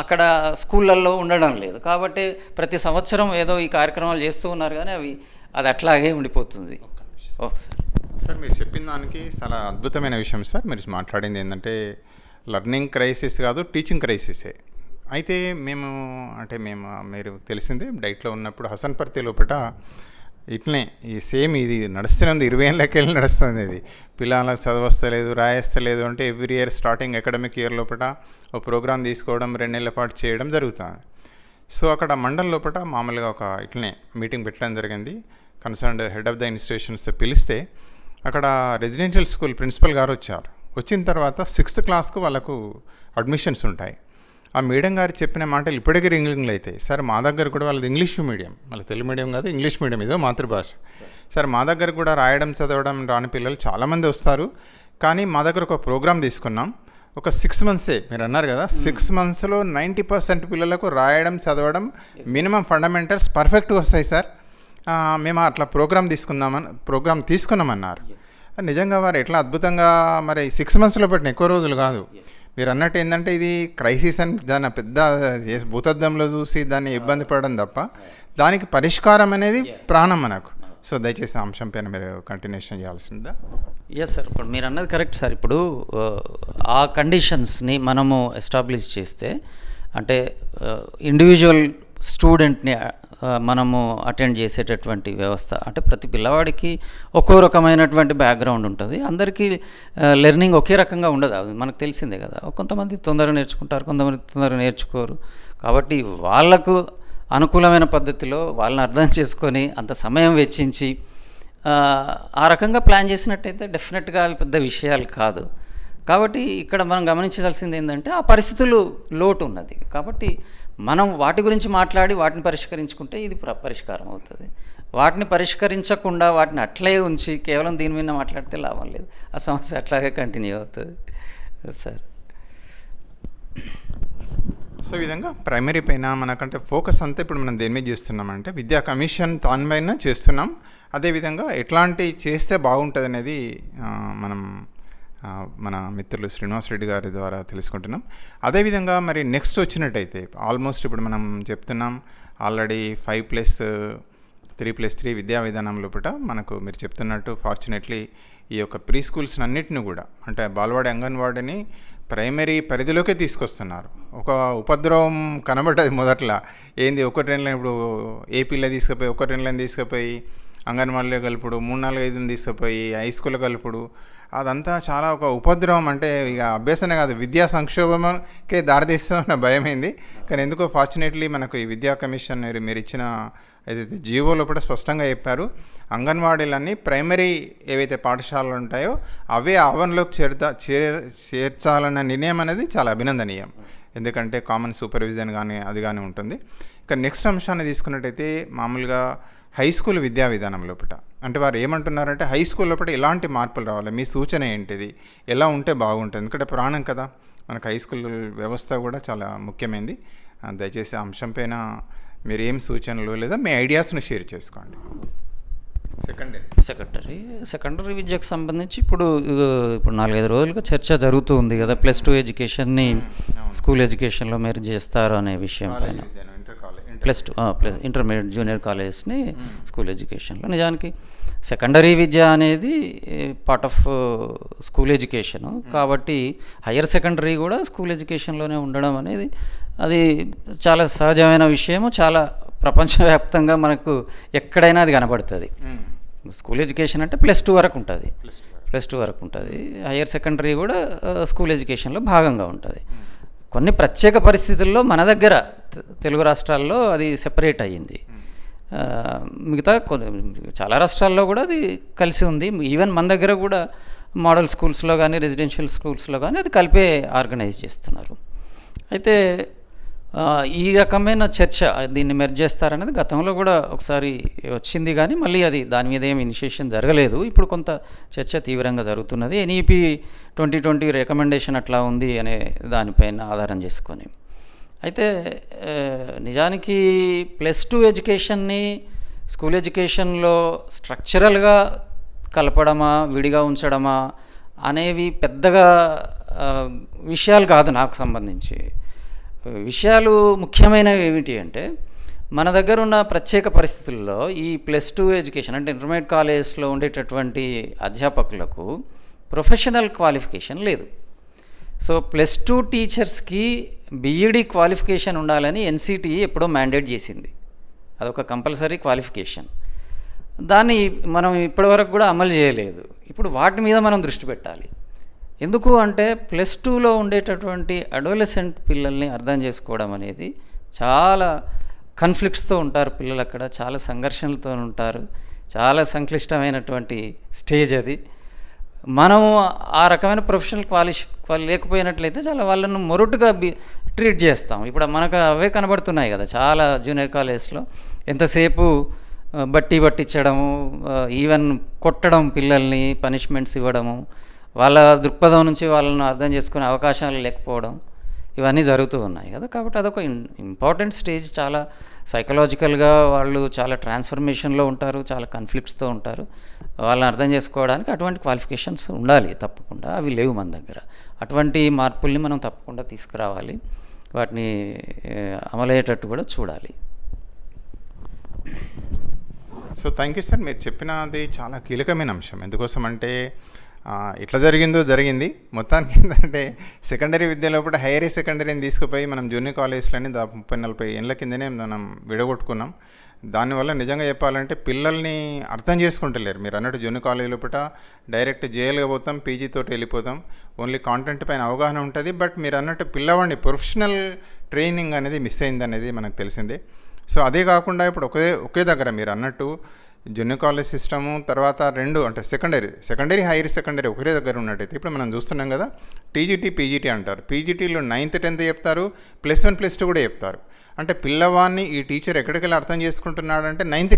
S2: అక్కడ స్కూళ్ళల్లో ఉండడం లేదు. కాబట్టి ప్రతి సంవత్సరం ఏదో ఈ కార్యక్రమాలు చేస్తూ ఉన్నారు, కానీ అది అట్లాగే ఉండిపోతుంది.
S1: సార్ మీరు చెప్పిన దానికి చాలా అద్భుతమైన విషయం సార్. మీరు మాట్లాడింది ఏంటంటే లెర్నింగ్ క్రైసిస్ కాదు, టీచింగ్ క్రైసిసే. అయితే మీరు తెలిసిందే డైట్లో ఉన్నప్పుడు హసన్పర్తి లోపల ఇట్లనే ఈ సేమ్ ఇది నడుస్తూనే ఉంది, 20 ఏళ్ళకి వెళ్ళి నడుస్తుంది. ఇది పిల్లలకు చదవస్తలేదు, రాయేస్తలేదు అంటే every year starting academic year లోపల ఒక ప్రోగ్రామ్ తీసుకోవడం 2 నెలల పాటు చేయడం జరుగుతుంది. సో అక్కడ మండల్ లోపల మామూలుగా ఒక ఇట్లనే మీటింగ్ పెట్టడం జరిగింది. Concerned head of the institutions పిలిస్తే అక్కడ రెసిడెన్షియల్ స్కూల్ ప్రిన్సిపల్ గారు వచ్చారు. వచ్చిన తర్వాత 6th క్లాస్కు వాళ్ళకు అడ్మిషన్స్ ఉంటాయి. ఆ మేడం గారు చెప్పిన మాటలు ఇప్పటికీ రింగ్లింగ్లు అవుతాయి. సార్ మా దగ్గర కూడా వాళ్ళది ఇంగ్లీష్ మీడియం, వాళ్ళ తెలుగు మీడియం కాదు, ఇంగ్లీష్ మీడియం, ఇదో మాతృభాష. సార్ మా దగ్గర కూడా రాయడం చదవడం రాని పిల్లలు చాలామంది వస్తారు, కానీ మా దగ్గర ఒక ప్రోగ్రామ్ తీసుకున్నాం, ఒక 6 మంత్సే మీరు అన్నారు కదా, 6 మంత్స్లో 90% పిల్లలకు రాయడం చదవడం మినిమం ఫండమెంటల్స్ పర్ఫెక్ట్గా వస్తాయి సార్. మేము అట్లా ప్రోగ్రామ్ తీసుకున్నామన్నారు. నిజంగా వారు ఎట్లా అద్భుతంగా మరి 6 మంత్స్లో పెట్టిన, ఎక్కువ రోజులు కాదు. మీరు అన్నట్టు ఏంటంటే ఇది క్రైసిస్ అని దాన్ని పెద్ద భూతద్దంలో చూసి దాన్ని ఇబ్బంది పడడం తప్ప దానికి పరిష్కారం అనేది ప్రాణం మనకు. సో దయచేసి ఆ అంశం పైన మీరు కంటిన్యూషన్ చేయాల్సిందా?
S2: ఎస్ సార్, ఇప్పుడు మీరు అన్నది కరెక్ట్ సార్. ఇప్పుడు ఆ కండిషన్స్ని మనము ఎస్టాబ్లిష్ చేస్తే, అంటే ఇండివిజువల్ స్టూడెంట్ని మనము అటెండ్ చేసేటటువంటి వ్యవస్థ, అంటే ప్రతి పిల్లవాడికి ఒక్కో రకమైనటువంటి బ్యాక్గ్రౌండ్ ఉంటుంది. అందరికీ లెర్నింగ్ ఒకే రకంగా ఉండదు, అది మనకు తెలిసిందే కదా. కొంతమంది తొందరగా నేర్చుకుంటారు, కొంతమంది తొందరగా నేర్చుకోరు. కాబట్టి వాళ్ళకు అనుకూలమైన పద్ధతిలో వాళ్ళని అర్థం చేసుకొని అంత సమయం వెచ్చించి ఆ రకంగా ప్లాన్ చేసినట్టయితే డెఫినెట్గా అవి పెద్ద విషయాలు కాదు. కాబట్టి ఇక్కడ మనం గమనించాల్సింది ఏంటంటే ఆ పరిస్థితులు లోటు ఉన్నది. కాబట్టి మనం వాటి గురించి మాట్లాడి వాటిని పరిష్కరించుకుంటే ఇది పరిష్కారం అవుతుంది. వాటిని పరిష్కరించకుండా వాటిని అట్లే ఉంచి కేవలం దీని మీద మాట్లాడితే లాభం లేదు, ఆ సమస్య అట్లాగే కంటిన్యూ అవుతుంది సార్.
S1: సో ఈ విధంగా ప్రైమరీ పైన మనకంటే ఫోకస్ అంతా ఇప్పుడు మనం దేని మీద చేస్తున్నామంటే విద్యా కమిషన్ దాని పైన చేస్తున్నాం. అదేవిధంగా ఎట్లాంటి చేస్తే బాగుంటుంది అనేది మనం మన మిత్రులు శ్రీనివాస్ రెడ్డి గారి ద్వారా తెలుసుకుంటున్నాం. అదేవిధంగా మరి నెక్స్ట్ వచ్చినట్టయితే ఆల్మోస్ట్ ఇప్పుడు మనం చెప్తున్నాం ఆల్రెడీ 5+3+3 విద్యా విధానం లోపల మనకు మీరు చెప్తున్నట్టు ఫార్చునేట్లీ ఈ యొక్క ప్రీ స్కూల్స్ అన్నిటిని కూడా, అంటే బాలవాడి అంగన్వాడిని ప్రైమరీ పరిధిలోకే తీసుకొస్తున్నారు. ఒక ఉపద్రవం కనబడ్డది మొదట్లో, ఏంది ఒక ట్రైన్లో ఇప్పుడు ఏపీలో తీసుకుపోయి ఒక ట్రైన్లో తీసుకుపోయి అంగన్వాడీలో కలుపుడు, 3-4-5 తీసుకుపోయి హై స్కూల్లో కలుపుడు, అదంతా చాలా ఒక ఉపద్రవం. అంటే ఇక అభ్యాసనే కాదు, విద్యా సంక్షోభంకే దారితీస్తున్న భయమైంది. కానీ ఎందుకో ఫార్చునేట్లీ మనకు ఈ విద్యా కమిషన్ మీరు ఇచ్చిన ఏదైతే జీవోలో కూడా స్పష్టంగా చెప్పారు, అంగన్వాడీలన్నీ ప్రైమరీ ఏవైతే పాఠశాలలు ఉంటాయో అవే ఆవరణలోకి చేర్చాలన్న నిర్ణయం అనేది చాలా అభినందనీయం. ఎందుకంటే కామన్ సూపర్విజన్ కానీ అది కానీ ఉంటుంది. ఇక నెక్స్ట్ అంశాన్ని తీసుకున్నట్టయితే మామూలుగా హై స్కూల్ విద్యా విధానం లోపల, అంటే వారు ఏమంటున్నారంటే హై స్కూల్ లోపల ఎలాంటి మార్పులు రావాలి, మీ సూచన ఏంటిది, ఎలా ఉంటే బాగుంటుంది? ఎందుకంటే ప్రాణం కదా మనకు, హై స్కూల్ వ్యవస్థ కూడా చాలా ముఖ్యమైనది. దయచేసి ఆ అంశం పైన మీరు ఏం సూచనలు లేదా మీ ఐడియాస్ను షేర్ చేసుకోండి.
S2: సెకండరీ విద్యకు సంబంధించి ఇప్పుడు 4-5 రోజులుగా చర్చ జరుగుతూ ఉంది కదా, +2 ఎడ్యుకేషన్ని స్కూల్ ఎడ్యుకేషన్లో మీరు చేస్తారు అనే విషయం పైన. +2 ఇంటర్మీడియట్ జూనియర్ కాలేజెస్ని స్కూల్ ఎడ్యుకేషన్లో. నిజానికి సెకండరీ విద్య అనేది పార్ట్ ఆఫ్ స్కూల్ ఎడ్యుకేషను, కాబట్టి హయ్యర్ సెకండరీ కూడా స్కూల్ ఎడ్యుకేషన్లోనే ఉండడం అనేది అది చాలా సహజమైన విషయము. చాలా ప్రపంచవ్యాప్తంగా మనకు ఎక్కడైనా అది కనబడుతుంది. స్కూల్ ఎడ్యుకేషన్ అంటే +2 వరకు ఉంటుంది, +2 వరకు ఉంటుంది. హయ్యర్ సెకండరీ కూడా స్కూల్ ఎడ్యుకేషన్లో భాగంగా ఉంటుంది. కొన్ని ప్రత్యేక పరిస్థితుల్లో మన దగ్గర తెలుగు రాష్ట్రాల్లో అది సెపరేట్ అయ్యింది. మిగతా చాలా రాష్ట్రాల్లో కూడా అది కలిసి ఉంది. ఈవెన్ మన దగ్గర కూడా మోడల్ స్కూల్స్లో కానీ రెసిడెన్షియల్ స్కూల్స్లో కానీ అది కలిపే ఆర్గనైజ్ చేస్తున్నారు. అయితే ఈ రకమైన చర్చ దీన్ని మెర్జ్ చేస్తారనేది గతంలో కూడా ఒకసారి వచ్చింది, కానీ మళ్ళీ అది దాని మీద ఏమి ఇనిషియేషన్ జరగలేదు. ఇప్పుడు కొంత చర్చ తీవ్రంగా జరుగుతున్నది. NEP 2020 రికమెండేషన్ అట్లా ఉంది అనే దానిపైన ఆధారం చేసుకొని. అయితే నిజానికి +2 ఎడ్యుకేషన్ని స్కూల్ ఎడ్యుకేషన్లో స్ట్రక్చరల్గా కలపడమా విడిగా ఉంచడమా అనేవి పెద్దగా విషయాలు కాదు నాకు సంబంధించి. విషయాలు ముఖ్యమైనవి ఏమిటి అంటే, మన దగ్గర ఉన్న ప్రత్యేక పరిస్థితుల్లో ఈ +2 ఎడ్యుకేషన్ అంటే ఇంటర్మీడియట్ కాలేజెస్లో ఉండేటటువంటి అధ్యాపకులకు ప్రొఫెషనల్ క్వాలిఫికేషన్ లేదు. సో +2 టీచర్స్కి BEd క్వాలిఫికేషన్ ఉండాలని NCTE ఎప్పుడో మ్యాండేట్ చేసింది. అదొక కంపల్సరీ క్వాలిఫికేషన్. దాన్ని మనం ఇప్పటివరకు కూడా అమలు చేయలేదు. ఇప్పుడు వాటి మీద మనం దృష్టి పెట్టాలి. ఎందుకు అంటే +2లో ఉండేటటువంటి అడోలసెంట్ పిల్లల్ని అర్థం చేసుకోవడం అనేది చాలా కాన్ఫ్లిక్ట్స్తో ఉంటారు పిల్లలు, అక్కడ చాలా సంఘర్షణలతో ఉంటారు, చాలా సంక్లిష్టమైనటువంటి స్టేజ్ అది. మనము ఆ రకమైన ప్రొఫెషనల్ లేకపోయినట్లయితే చాలా వాళ్ళను మొరటుగా ట్రీట్ చేస్తాం. ఇప్పుడు మనకు అవే కనబడుతున్నాయి కదా చాలా జూనియర్ కాలేజెస్లో, ఎంతసేపు బట్టించడము, ఈవెన్ కొట్టడం, పిల్లల్ని పనిష్మెంట్స్ ఇవ్వడము, వాళ్ళ దృక్పథం నుంచి వాళ్ళను అర్థం చేసుకునే అవకాశాలు లేకపోవడం, ఇవన్నీ జరుగుతూ ఉన్నాయి కదా. కాబట్టి అదొక ఇంపార్టెంట్ స్టేజ్. చాలా సైకలాజికల్గా వాళ్ళు చాలా ట్రాన్స్ఫర్మేషన్లో ఉంటారు, చాలా కాన్ఫ్లిక్ట్స్తో ఉంటారు. వాళ్ళని అర్థం చేసుకోవడానికి అటువంటి క్వాలిఫికేషన్స్ ఉండాలి తప్పకుండా. అవి లేవు మన దగ్గర. అటువంటి మార్పుల్ని మనం తప్పకుండా తీసుకురావాలి, వాటిని అమలయ్యేటట్టు కూడా చూడాలి.
S1: So thank you sir. మీరు చెప్పినది చాలా కీలకమైన అంశం. ఎందుకోసం అంటే ఇట్లా జరిగింది మొత్తానికి. ఏంటంటే సెకండరీ విద్యలో కూడా హైయర్ సెకండరీని తీసుకుపోయి మనం జూనియర్ కాలేజ్లని 30-40 ఏళ్ళ కిందనే మనం విడగొట్టుకున్నాం. దానివల్ల నిజంగా చెప్పాలంటే పిల్లల్ని అర్థం చేసుకుంటలేరు. మీరు అన్నట్టు జూనియర్ కాలేజ్ లోపల డైరెక్ట్ జేఎల్గా పోతాం, పీజీతోటి వెళ్ళిపోతాం. ఓన్లీ కాంటెంట్ పైన అవగాహన ఉంటుంది. బట్ మీరు అన్నట్టు పిల్లవాడిని ప్రొఫెషనల్ ట్రైనింగ్ అనేది మిస్ అయింది అనేది మనకు తెలిసిందే. సో అదే కాకుండా ఇప్పుడు ఒకే దగ్గర మీరు అన్నట్టు జూనియర్ కాలేజ్ సిస్టము, తర్వాత 2 అంటే సెకండరీ హైయర్ సెకండరీ ఒకరే దగ్గర ఉన్నట్టయితే ఇప్పుడు మనం చూస్తున్నాం కదా, టీజీటీ పీజీటీ అంటారు. పీజీటీలో 9th 10th చెప్తారు, +1 +2 కూడా చెప్తారు. అంటే పిల్లవాడిని ఈ టీచర్ ఎక్కడికెళ్ళి అర్థం చేసుకుంటున్నాడంటే 9th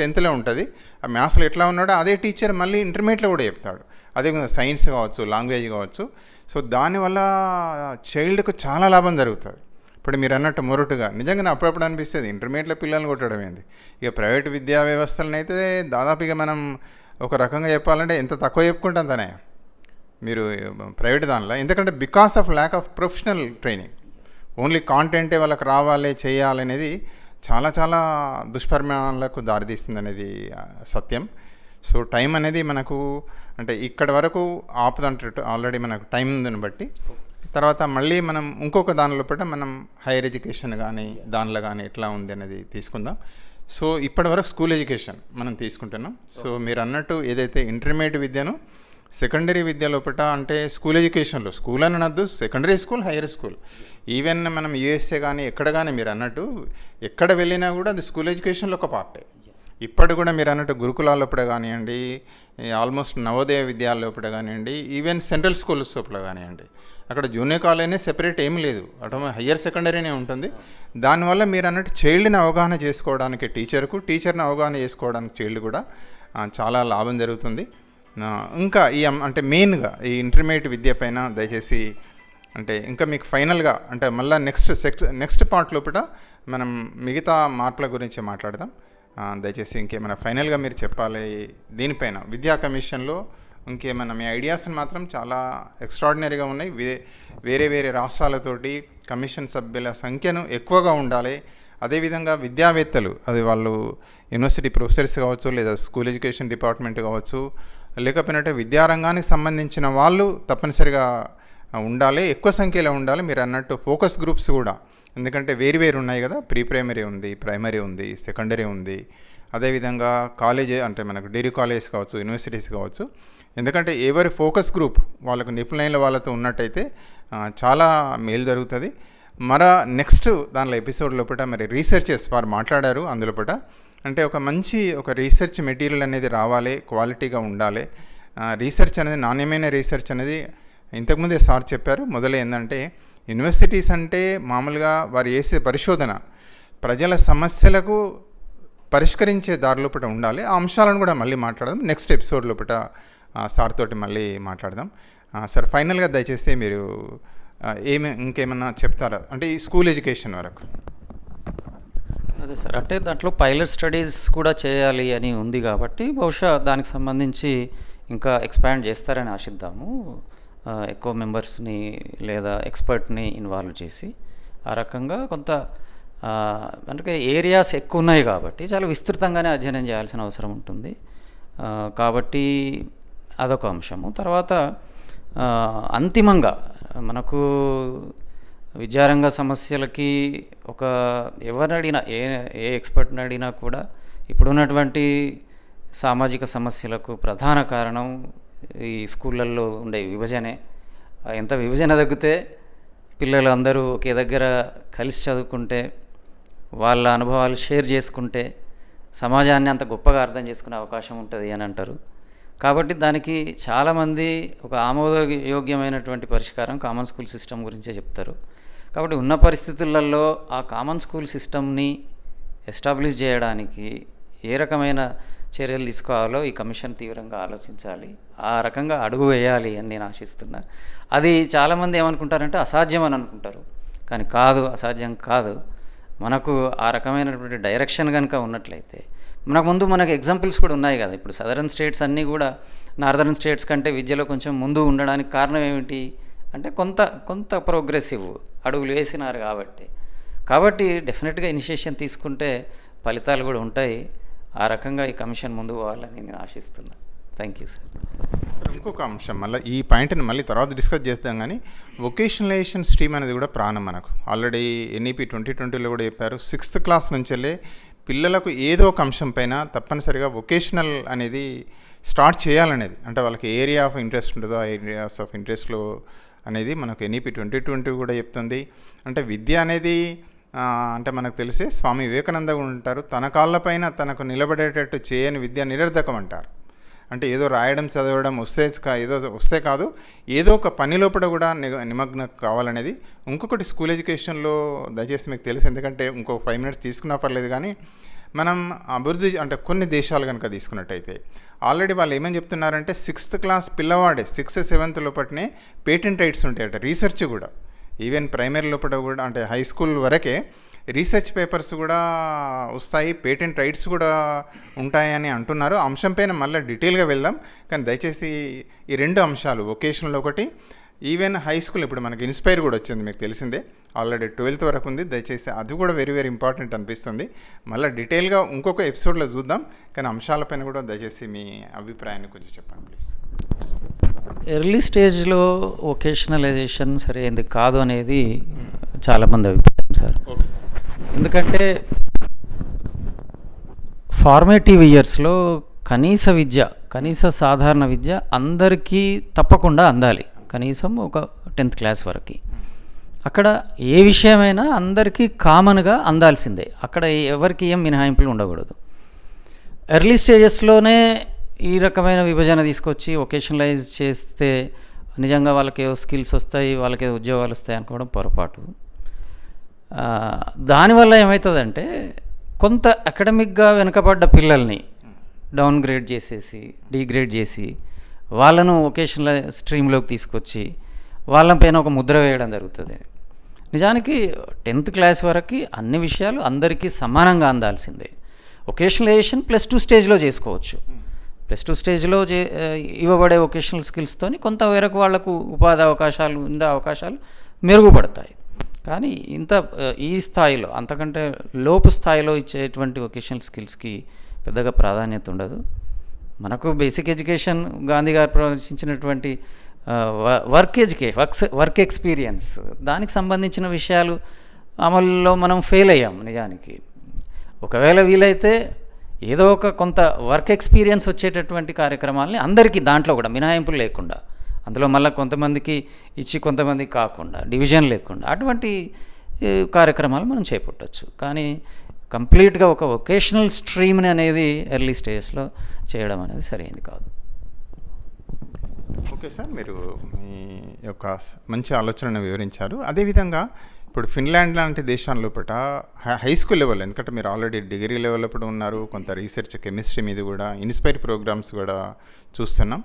S1: 10thలో ఉంటుంది. ఆ మ్యాథ్స్లో ఎట్లా ఉన్నాడో అదే టీచర్ మళ్ళీ ఇంటర్మీడియట్లో కూడా చెప్తాడు. అదే సైన్స్ కావచ్చు, లాంగ్వేజ్ కావచ్చు. సో దానివల్ల చైల్డ్కు చాలా లాభం జరుగుతుంది. ఇప్పుడు మీరు అన్నట్టు మొరటుగా నిజంగా అప్పుడప్పుడు అనిపిస్తుంది ఇంటర్మీడియట్లో పిల్లల్ని కొట్టడం ఏంది. ఇక ప్రైవేటు విద్యా వ్యవస్థలను అయితే దాదాపుగా మనం ఒక రకంగా చెప్పాలంటే ఎంత తక్కువ చెప్పుకుంటాం తనే మీరు ప్రైవేట్ దానిలో. ఎందుకంటే because of lack of professional training, only కాంటెంటే వాళ్ళకి రావాలి చేయాలనేది చాలా చాలా దుష్పరిణామాలకు దారితీస్తుంది అనేది సత్యం. సో టైం అనేది మనకు అంటే ఇక్కడ వరకు ఆపుదంటే ఆల్రెడీ మనకు టైం ఉందని బట్టి తర్వాత మళ్ళీ మనం ఇంకొక దానిలో మనం హైయర్ ఎడ్యుకేషన్ కానీ దానిలో కానీ ఎట్లా ఉంది అనేది తీసుకుందాం. సో ఇప్పటివరకు స్కూల్ ఎడ్యుకేషన్ మనం తీసుకుంటున్నాం. సో మీరు అన్నట్టు ఏదైతే ఇంటర్మీడియట్ విద్యను సెకండరీ విద్య లోపల అంటే స్కూల్ ఎడ్యుకేషన్లో, స్కూల్ అని అనద్దు, secondary school, higher school, even మనం యూఎస్ఏ కానీ ఎక్కడ కానీ మీరు అన్నట్టు ఎక్కడ వెళ్ళినా కూడా అది స్కూల్ ఎడ్యుకేషన్లో ఒక పార్టే. ఇప్పటి కూడా మీరు అన్నట్టు గురుకులాల లోపల కానివ్వండి, ఆల్మోస్ట్ నవోదయ విద్యాలయ లోపల కానివ్వండి, ఈవెన్ సెంట్రల్ స్కూల్స్ లోపల కానివ్వండి, అక్కడ జూనియర్ కాలేజీనే సెపరేట్ ఏం లేదు, అటు హయ్యర్ సెకండరీనే ఉంటుంది. దానివల్ల మీరు అన్నట్టు చైల్డ్ని అవగాహన చేసుకోవడానికి టీచర్ని అవగాహన చేసుకోవడానికి చైల్డ్ కూడా చాలా లాభం జరుగుతుంది. ఇంకా అంటే మెయిన్గా ఈ ఇంటర్మీడియట్ విద్య పైన దయచేసి అంటే ఇంకా మీకు ఫైనల్గా అంటే మళ్ళీ నెక్స్ట్ పార్ట్ లోపల మనం మిగతా మార్పుల గురించి మాట్లాడదాం. దయచేసి ఇంకేమైనా ఫైనల్గా మీరు చెప్పాలి దీనిపైన, విద్యా కమిషన్లో ఇంకేమైనా మీ ఐడియాస్ని మాత్రం చాలా ఎక్స్ట్రాడినరీగా ఉన్నాయి. వేరే రాష్ట్రాలతోటి కమిషన్ సభ్యుల సంఖ్యను ఎక్కువగా ఉండాలి. అదేవిధంగా విద్యావేత్తలు, అది వాళ్ళు యూనివర్సిటీ ప్రొఫెసర్స్ కావచ్చు, లేదా స్కూల్ ఎడ్యుకేషన్ డిపార్ట్మెంట్ కావచ్చు, లేకపోయినట్టే విద్యారంగానికి సంబంధించిన వాళ్ళు తప్పనిసరిగా ఉండాలి, ఎక్కువ సంఖ్యలో ఉండాలి. మీరు అన్నట్టు ఫోకస్ గ్రూప్స్ కూడా, ఎందుకంటే వేరు ఉన్నాయి కదా, ప్రీ ప్రైమరీ ఉంది, ప్రైమరీ ఉంది, సెకండరీ ఉంది, అదేవిధంగా కాలేజ్ అంటే మనకు డిగ్రీ కాలేజ్ కావచ్చు, యూనివర్సిటీస్ కావచ్చు. ఎందుకంటే ఎవరి ఫోకస్ గ్రూప్ వాళ్ళకు నిపుణులైన వాళ్ళతో ఉన్నట్టయితే చాలా మేలు జరుగుతుంది. నెక్స్ట్ దానిలో ఎపిసోడ్ లోపల మరి రీసెర్చెస్ వారు మాట్లాడారు. అందులోపట అంటే ఒక రీసెర్చ్ మెటీరియల్ అనేది రావాలి, క్వాలిటీగా ఉండాలి. రీసెర్చ్ అనేది, నాణ్యమైన రీసెర్చ్ అనేది ఇంతకుముందే సార్ చెప్పారు. ఏంటంటే యూనివర్సిటీస్ అంటే మామూలుగా వారు చేసే పరిశోధన ప్రజల సమస్యలకు పరిష్కరించే దారి లోపల ఉండాలి. ఆ అంశాలను కూడా మళ్ళీ మాట్లాడదాం నెక్స్ట్ ఎపిసోడ్ లోపల సార్ తోటి మళ్ళీ మాట్లాడదాం. సార్ ఫైనల్గా దయచేసి మీరు ఇంకేమన్నా చెప్తారా అంటే ఈ స్కూల్ ఎడ్యుకేషన్ వరకు?
S2: అదే సార్, అంటే దాంట్లో పైలట్ స్టడీస్ కూడా చేయాలి అని ఉంది కాబట్టి బహుశా దానికి సంబంధించి ఇంకా ఎక్స్పాండ్ చేస్తారని ఆశిద్దాము. ఎక్కువ మెంబర్స్ని లేదా ఎక్స్పర్ట్ని ఇన్వాల్వ్ చేసి ఆ రకంగా కొంత అంటే ఏరియాస్ ఎక్కువ ఉన్నాయి కాబట్టి చాలా విస్తృతంగానే అధ్యయనం చేయాల్సిన అవసరం ఉంటుంది. కాబట్టి అదొక అంశము. తర్వాత అంతిమంగా మనకు విద్యారంగ సమస్యలకి ఎవరిని అడిగినా, ఏ ఎక్స్పర్ట్ని అడిగినా కూడా ఇప్పుడున్నటువంటి సామాజిక సమస్యలకు ప్రధాన కారణం ఈ స్కూళ్ళల్లో ఉండే విభజనే. ఎంత విభజన తగ్గితే పిల్లలు అందరూ ఒకే దగ్గర కలిసి చదువుకుంటే, వాళ్ళ అనుభవాలు షేర్ చేసుకుంటే సమాజాన్ని అంత గొప్పగా అర్థం చేసుకునే అవకాశం ఉంటుంది అని అంటారు. కాబట్టి దానికి చాలామంది ఒక ఆమోదయోగ్యమైనటువంటి పరిష్కారం కామన్ స్కూల్ సిస్టమ్ గురించే చెప్తారు. కాబట్టి ఉన్న పరిస్థితులలో ఆ కామన్ స్కూల్ సిస్టమ్ని ఎస్టాబ్లిష్ చేయడానికి ఏ రకమైన చర్యలు తీసుకోవాలో ఈ కమిషన్ తీవ్రంగా ఆలోచించాలి, ఆ రకంగా అడుగు వేయాలి అని నేను ఆశిస్తున్నా. అది చాలామంది ఏమనుకుంటారంటే అసాధ్యం అని అనుకుంటారు, కానీ కాదు, అసాధ్యం కాదు. మనకు ఆ రకమైనటువంటి డైరెక్షన్ కనుక ఉన్నట్లయితే మనకు ఎగ్జాంపుల్స్ కూడా ఉన్నాయి కదా. ఇప్పుడు సదరన్ స్టేట్స్ అన్నీ కూడా నార్దర్న్ స్టేట్స్ కంటే విద్యలో కొంచెం ముందు ఉండడానికి కారణం ఏమిటి అంటే కొంత ప్రోగ్రెసివ్ అడుగులు వేసినారు కాబట్టి డెఫినెట్గా ఇనిషియేషన్ తీసుకుంటే ఫలితాలు కూడా ఉంటాయి. ఆ రకంగా ఈ కమిషన్ ముందు పోవాలని నేను ఆశిస్తున్నాను. Thank you sir.
S1: సార్ ఇంకొక అంశం మళ్ళీ ఈ పాయింట్ని మళ్ళీ తర్వాత డిస్కస్ చేద్దాం, కానీ వొకేషనలైజేషన్ స్ట్రీమ్ అనేది కూడా ప్రాణం మనకు. ఆల్రెడీ ఎన్ఈపి 2020లో కూడా చెప్పారు, 6th క్లాస్ నుంచెల్లే పిల్లలకు ఏదో ఒక అంశం పైన తప్పనిసరిగా వొకేషనల్ అనేది స్టార్ట్ చేయాలనేది, అంటే వాళ్ళకి ఏరియా ఆఫ్ ఇంట్రెస్ట్ ఉంటుందో ఆ ఏరియాస్ ఆఫ్ ఇంట్రెస్ట్లో అనేది మనకు ఎన్ఈపి 2020 కూడా చెప్తుంది. అంటే విద్య అనేది అంటే మనకు తెలిసే స్వామి వివేకానంద ఉంటారు, తన కాళ్ళపైన తనకు నిలబడేటట్టు చేయని విద్య నిరర్ధకం అంటారు. అంటే ఏదో రాయడం చదవడం వస్తే కాదు, ఏదో ఒక పని లోపల కూడా నిమగ్నం కావాలనేది. ఇంకొకటి స్కూల్ ఎడ్యుకేషన్లో దయచేసి మీకు తెలుసు, ఎందుకంటే ఇంకొక 5 minutes తీసుకున్నా పర్లేదు, కానీ మనం అభివృద్ధి అంటే కొన్ని దేశాలు కనుక తీసుకున్నట్టయితే ఆల్రెడీ వాళ్ళు ఏమని చెప్తున్నారంటే 6th క్లాస్ పిల్లవాడే 6th 7th లోపలనే పేటెంట్ రైట్స్ ఉంటాయట. రీసెర్చ్ కూడా ఈవెన్ ప్రైమరీ లోపల కూడా అంటే హై స్కూల్ వరకే రీసెర్చ్ పేపర్స్ కూడా వస్తాయి, పేటెంట్ రైట్స్ కూడా ఉంటాయని అంటున్నారు. ఆ అంశం పైన మళ్ళీ డీటెయిల్గా వెళ్దాం, కానీ దయచేసి ఈ 2 అంశాలు వొకేషనల్ ఒకటి, ఈవెన్ హై స్కూల్ ఇప్పుడు మనకి ఇన్స్పైర్ కూడా వచ్చింది, మీకు తెలిసిందే, ఆల్రెడీ 12th వరకు ఉంది. దయచేసి అది కూడా వెరీ వెరీ ఇంపార్టెంట్ అనిపిస్తుంది. మళ్ళీ డీటెయిల్గా ఇంకొక ఎపిసోడ్లో చూద్దాం, కానీ అంశాలపైన కూడా దయచేసి మీ అభిప్రాయాన్ని కొంచెం చెప్పండి ప్లీజ్.
S2: ఎర్లీ స్టేజ్లో వొకేషనలైజేషన్ సరైనది కాదు అనేది చాలామంది అభిప్రాయం సార్.
S1: Okay sir.
S2: ఎందుకంటే ఫార్మేటివ్ ఇయర్స్లో కనీస సాధారణ విద్య అందరికీ తప్పకుండా అందాలి, కనీసం ఒక 10th క్లాస్ వరకు. అక్కడ ఏ విషయమైనా అందరికీ కామన్గా అందాల్సిందే, అక్కడ ఎవరికి ఏం మినహాయింపులు ఉండకూడదు. ఎర్లీ స్టేజెస్లోనే ఈ రకమైన విభజన తీసుకొచ్చి వొకేషనలైజ్ చేస్తే నిజంగా వాళ్ళకి ఏవో స్కిల్స్ వస్తాయి, వాళ్ళకి ఏదో ఉద్యోగాలు వస్తాయి అనుకోవడం పొరపాటు. దానివల్ల ఏమవుతుందంటే కొంత అకాడమిక్గా వెనుకబడ్డ పిల్లల్ని డౌన్గ్రేడ్ చేసేసి డీగ్రేడ్ చేసి వాళ్ళను వొకేషనల్ స్ట్రీమ్లోకి తీసుకొచ్చి వాళ్ళపైన ఒక ముద్ర వేయడం జరుగుతుంది. నిజానికి 10th క్లాస్ వరకు అన్ని విషయాలు అందరికీ సమానంగా అందాల్సిందే. వొకేషనలైజేషన్ +2 స్టేజ్లో చేసుకోవచ్చు. +2 స్టేజ్లో ఇవ్వబడే వొకేషనల్ స్కిల్స్తోని కొంత వరకు వాళ్లకు ఉపాధి అవకాశాలు ఉండే అవకాశాలు మెరుగుపడతాయి. కానీ ఈ స్థాయిలో అంతకంటే లోపు స్థాయిలో ఇచ్చేటువంటి వొకేషనల్ స్కిల్స్కి పెద్దగా ప్రాధాన్యత ఉండదు. మనకు బేసిక్ ఎడ్యుకేషన్ గాంధీ గారు ప్రవేశించినటువంటి వర్క్ ఎక్స్పీరియన్స్ దానికి సంబంధించిన విషయాలు అమలులో మనం ఫెయిల్ అయ్యాం. నిజానికి ఒకవేళ వీలైతే ఏదో ఒక కొంత వర్క్ ఎక్స్పీరియన్స్ వచ్చేటటువంటి కార్యక్రమాలని అందరికీ, దాంట్లో కూడా మినహాయింపులు లేకుండా, అందులో మళ్ళీ కొంతమందికి ఇచ్చి కొంతమందికి కాకుండా డివిజన్ లేకుండా అటువంటి కార్యక్రమాలు మనం చేపట్టవచ్చు. కానీ కంప్లీట్గా ఒక వొకేషనల్ స్ట్రీమ్ని అనేది ఎర్లీ స్టేజ్లో చేయడం అనేది సరైనది కాదు.
S1: ఓకే సార్, మీరు మీ యొక్క మంచి ఆలోచనను వివరించారు. అదేవిధంగా ఇప్పుడు ఫిన్లాండ్ లాంటి దేశాల లోపల హై స్కూల్ లెవెల్, ఎందుకంటే మీరు ఆల్రెడీ డిగ్రీ లెవెల్ లోపల ఉన్నారు, కొంత రీసెర్చ్ కెమిస్ట్రీ మీద కూడా ఇన్స్పైర్ ప్రోగ్రామ్స్ కూడా చూస్తున్నాం.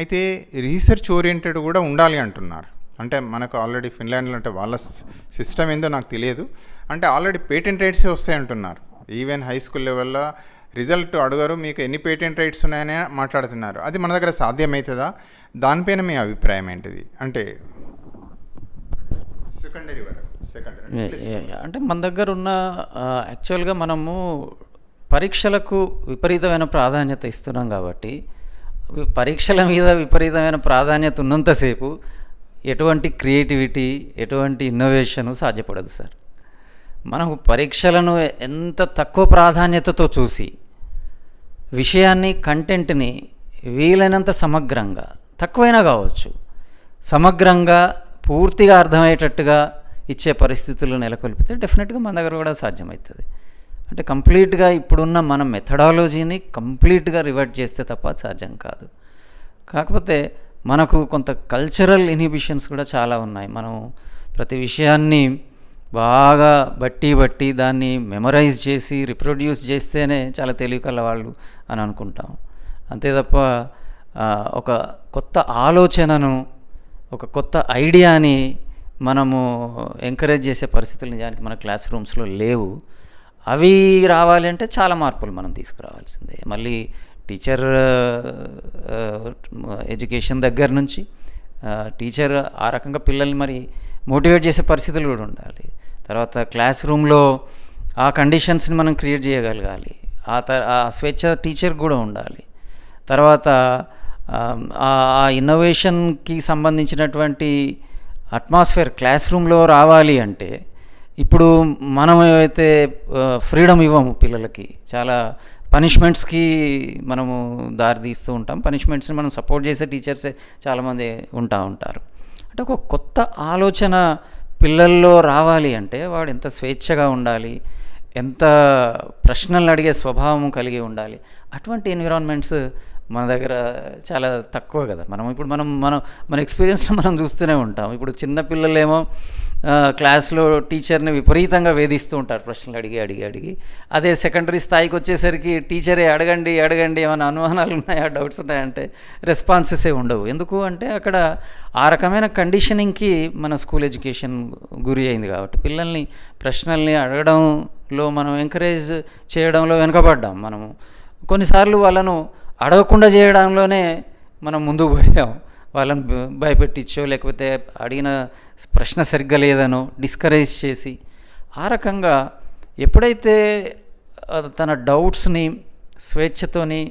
S1: అయితే రీసెర్చ్ ఓరియంటెడ్ కూడా ఉండాలి అంటున్నారు. అంటే మనకు ఆల్రెడీ ఫిన్లాండ్లో అంటే వాళ్ళ సిస్టమ్ ఏందో నాకు తెలియదు, అంటే ఆల్రెడీ పేటెంట్ రైట్సే వస్తాయి అంటున్నారు. ఈవెన్ హై స్కూల్ లెవెల్లో రిజల్ట్ అడగరు, మీకు ఎన్ని పేటెంట్ రైట్స్ ఉన్నాయని మాట్లాడుతున్నారు. అది మన దగ్గర సాధ్యమవుతుందా? దానిపైన మీ అభిప్రాయం ఏంటిది? అంటే
S2: అంటే మన దగ్గర ఉన్న యాక్చువల్గా మనము పరీక్షలకు విపరీతమైన ప్రాధాన్యత ఇస్తున్నాం కాబట్టి పరీక్షల మీద విపరీతమైన ప్రాధాన్యత ఉన్నంతసేపు ఎటువంటి క్రియేటివిటీ, ఎటువంటి ఇన్నోవేషను సాధ్యపడదు సార్. మనం పరీక్షలను ఎంత తక్కువ ప్రాధాన్యతతో చూసి విషయాన్ని, కంటెంట్ని వీలైనంత సమగ్రంగా, తక్కువైనా కావచ్చు, సమగ్రంగా పూర్తిగా అర్థమయ్యేటట్టుగా ఇచ్చే పరిస్థితులు నెలకొల్పితే డెఫినెట్గా మన దగ్గర కూడా సాధ్యమవుతుంది. అంటే కంప్లీట్గా ఇప్పుడున్న మన మెథడాలజీని కంప్లీట్గా రివర్ట్ చేస్తే తప్ప సాధ్యం కాదు. కాకపోతే మనకు కొంత కల్చరల్ ఇన్హిబిషన్స్ కూడా చాలా ఉన్నాయి. మనం ప్రతి విషయాన్ని బాగా బట్టి దాన్ని మెమరైజ్ చేసి రిప్రొడ్యూస్ చేస్తేనే చాలా తెలివి కల వాళ్ళు అని అనుకుంటాం. అంతే తప్ప ఒక కొత్త ఆలోచనను, ఒక కొత్త ఐడియాని మనము ఎంకరేజ్ చేసే పరిస్థితులు నిజానికి మన క్లాస్ రూమ్స్లో లేవు. అవి రావాలి అంటే చాలా మార్పులు మనం తీసుకురావాల్సిందే. మళ్ళీ టీచర్ ఎడ్యుకేషన్ దగ్గర నుంచి టీచర్ ఆ రకంగా పిల్లల్ని మరి మోటివేట్ చేసే పరిస్థితులు కూడా ఉండాలి. తర్వాత క్లాస్ రూమ్లో ఆ కండిషన్స్ని మనం క్రియేట్ చేయగలగాలి. ఆ స్వేచ్ఛ టీచర్ కూడా ఉండాలి. తర్వాత ఆ ఇన్నోవేషన్కి సంబంధించినటువంటి అట్మాస్ఫియర్ క్లాస్ రూమ్లో రావాలి అంటే ఇప్పుడు మనం ఏవైతే ఫ్రీడమ్ ఇవ్వము పిల్లలకి, చాలా పనిష్మెంట్స్కి మనము దారి తీస్తూ ఉంటాం. పనిష్మెంట్స్ని మనం సపోర్ట్ చేసే టీచర్సే చాలామంది ఉంటారు. అంటే ఒక కొత్త ఆలోచన పిల్లల్లో రావాలి అంటే వాడు ఎంత స్వేచ్ఛగా ఉండాలి, ఎంత ప్రశ్నలు అడిగే స్వభావం కలిగి ఉండాలి. అటువంటి ఎన్విరాన్మెంట్స్ మన దగ్గర చాలా తక్కువ కదా. మన ఎక్స్పీరియన్స్లో మనం చూస్తూనే ఉంటాం. ఇప్పుడు చిన్నపిల్లలేమో క్లాస్లో టీచర్ని విపరీతంగా వేధిస్తూ ఉంటారు ప్రశ్నలు అడిగి. అదే సెకండరీ స్థాయికి వచ్చేసరికి టీచరే అడగండి ఏమైనా అనుమానాలు ఉన్నాయా, డౌట్స్ ఉన్నాయంటే రెస్పాన్సెసే ఉండవు. ఎందుకు అంటే అక్కడ ఆ రకమైన కండిషనింగ్కి మన స్కూల్ ఎడ్యుకేషన్ గురి అయింది కాబట్టి పిల్లల్ని ప్రశ్నల్ని అడగడంలో మనం ఎంకరేజ్ చేయడంలో వెనుకబడ్డాం. మనము కొన్నిసార్లు వాళ్ళను అడగకుండా చేయడంలోనే మనం ముందుకు పోయాం. వాళ్ళని భయపెట్టించో లేకపోతే అడిగిన ప్రశ్న సరిగ్గా లేదనో డిస్కరేజ్ చేసి, ఆ రకంగా ఎప్పుడైతే తన డౌట్స్ని స్వేచ్ఛతోని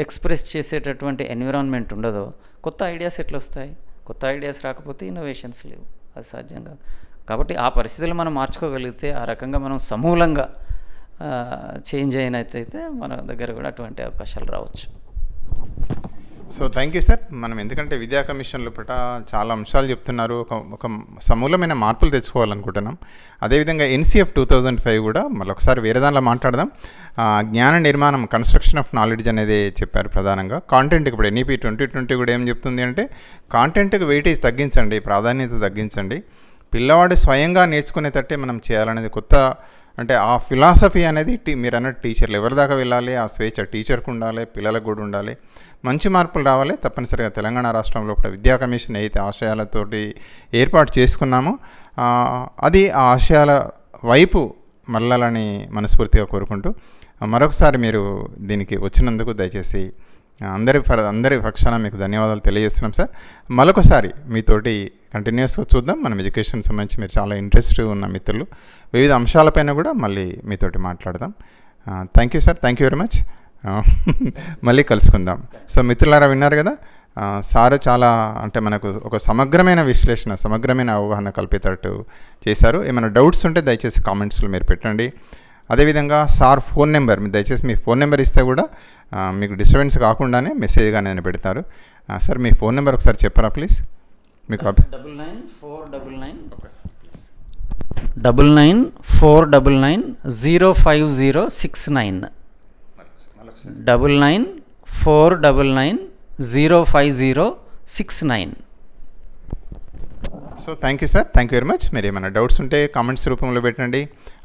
S2: ఎక్స్ప్రెస్ చేసేటటువంటి ఎన్విరాన్మెంట్ ఉండదో కొత్త ఐడియాస్ ఎట్లా వస్తాయి? కొత్త ఐడియాస్ రాకపోతే ఇన్నోవేషన్స్ లేవు, అది సాధ్యం కాదు. కాబట్టి ఆ పరిస్థితులు మనం మార్చుకోగలిగితే, ఆ రకంగా మనం సమూలంగా చేంజ్ అయినట్లయితే మన దగ్గర కూడా అటువంటి అవకాశాలు రావచ్చు.
S1: So thank you sir. మనం ఎందుకంటే విద్యా కమిషన్ లోపల చాలా అంశాలు చెప్తున్నారు, ఒక సమూలమైన మార్పులు తెచ్చుకోవాలనుకుంటున్నాం. అదేవిధంగా NCF 2005 కూడా మళ్ళీ ఒకసారి వేరే దానిలో మాట్లాడదాం. జ్ఞాన నిర్మాణం, కన్స్ట్రక్షన్ ఆఫ్ నాలెడ్జ్ అనేది చెప్పారు ప్రధానంగా. కాంటెంట్కి ఇప్పుడు NEP 2020 కూడా ఏం చెప్తుంది అంటే కాంటెంట్కి వెయిటేజ్ తగ్గించండి, ప్రాధాన్యత తగ్గించండి, పిల్లవాడు స్వయంగా నేర్చుకునేటట్టే మనం చేయాలనేది కొత్త, అంటే ఆ ఫిలాసఫీ అనేది మీరు అన్నట్టు టీచర్లు ఎవరి దాకా వెళ్ళాలి, ఆ స్వేచ్ఛ టీచర్కు ఉండాలి, పిల్లలకు కూడా ఉండాలి, మంచి మార్పులు రావాలి. తప్పనిసరిగా తెలంగాణ రాష్ట్రంలో కూడా విద్యా కమిషన్ అయితే ఆశయాలతోటి ఏర్పాటు చేసుకున్నామో అది ఆ ఆశయాల వైపు మళ్ళాలని మనస్ఫూర్తిగా కోరుకుంటూ మరొకసారి మీరు దీనికి వచ్చినందుకు దయచేసి అందరి పక్షాన మీకు ధన్యవాదాలు తెలియజేస్తున్నాం సార్. మరొకసారి మీతోటి కంటిన్యూస్గా చూద్దాం. మనం ఎడ్యుకేషన్ సంబంధించి మీరు చాలా ఇంట్రెస్ట్ ఉన్న మిత్రులు, వివిధ అంశాలపైన కూడా మళ్ళీ మీతోటి మాట్లాడదాం. Thank you sir, thank you very much. మళ్ళీ కలుసుకుందాం. సో మిత్రులారా, విన్నారు కదా, సారు చాలా అంటే మనకు ఒక సమగ్రమైన విశ్లేషణ, సమగ్రమైన అవగాహన కల్పేటట్టు చేశారు. ఏమైనా డౌట్స్ ఉంటే దయచేసి కామెంట్స్లో మీరు పెట్టండి. అదేవిధంగా సార్ ఫోన్ నెంబర్, మీరు దయచేసి మీ ఫోన్ నెంబర్ ఇస్తే కూడా మీకు డిస్టర్బెన్స్ కాకుండానే మెసేజ్గా నేను పెడతారు. సార్ మీ ఫోన్ నెంబర్ ఒకసారి చెప్పరా ప్లీజ్? మీకు
S2: 9949905069 9949905069.
S1: So thank you sir, thank you very much. మీరు ఏమైనా డౌట్స్ ఉంటే కామెంట్స్ రూపంలో పెట్టండి.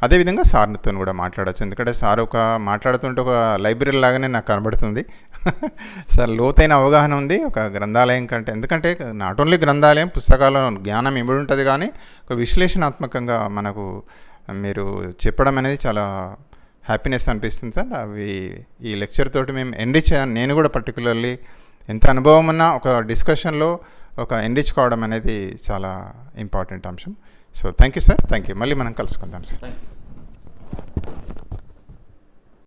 S1: అదేవిధంగా సార్తో కూడా మాట్లాడచ్చు, ఎందుకంటే సార్ మాట్లాడుతుంటే ఒక లైబ్రరీ లాగానే నాకు కనబడుతుంది. సార్ లోతైన అవగాహన ఉంది ఒక గ్రంథాలయం కంటే. ఎందుకంటే నాట్ ఓన్లీ గ్రంథాలయం, పుస్తకాల జ్ఞానం ఇమిడి ఉంటుంది, కానీ ఒక విశ్లేషణాత్మకంగా మనకు మీరు చెప్పడం అనేది చాలా హ్యాపీనెస్ అనిపిస్తుంది సార్. అవి ఈ లెక్చర్ తోటి మేము ఎన్రిచ్ అయ్యాను. నేను కూడా పర్టికులర్లీ ఎంత అనుభవం ఉన్నా ఒక డిస్కషన్లో ఒక ఎన్రిచ్ కావడం అనేది చాలా ఇంపార్టెంట్ అంశం. So thank you sir, thank you. మళ్ళీ మనం కలుసుకుందాం సార్.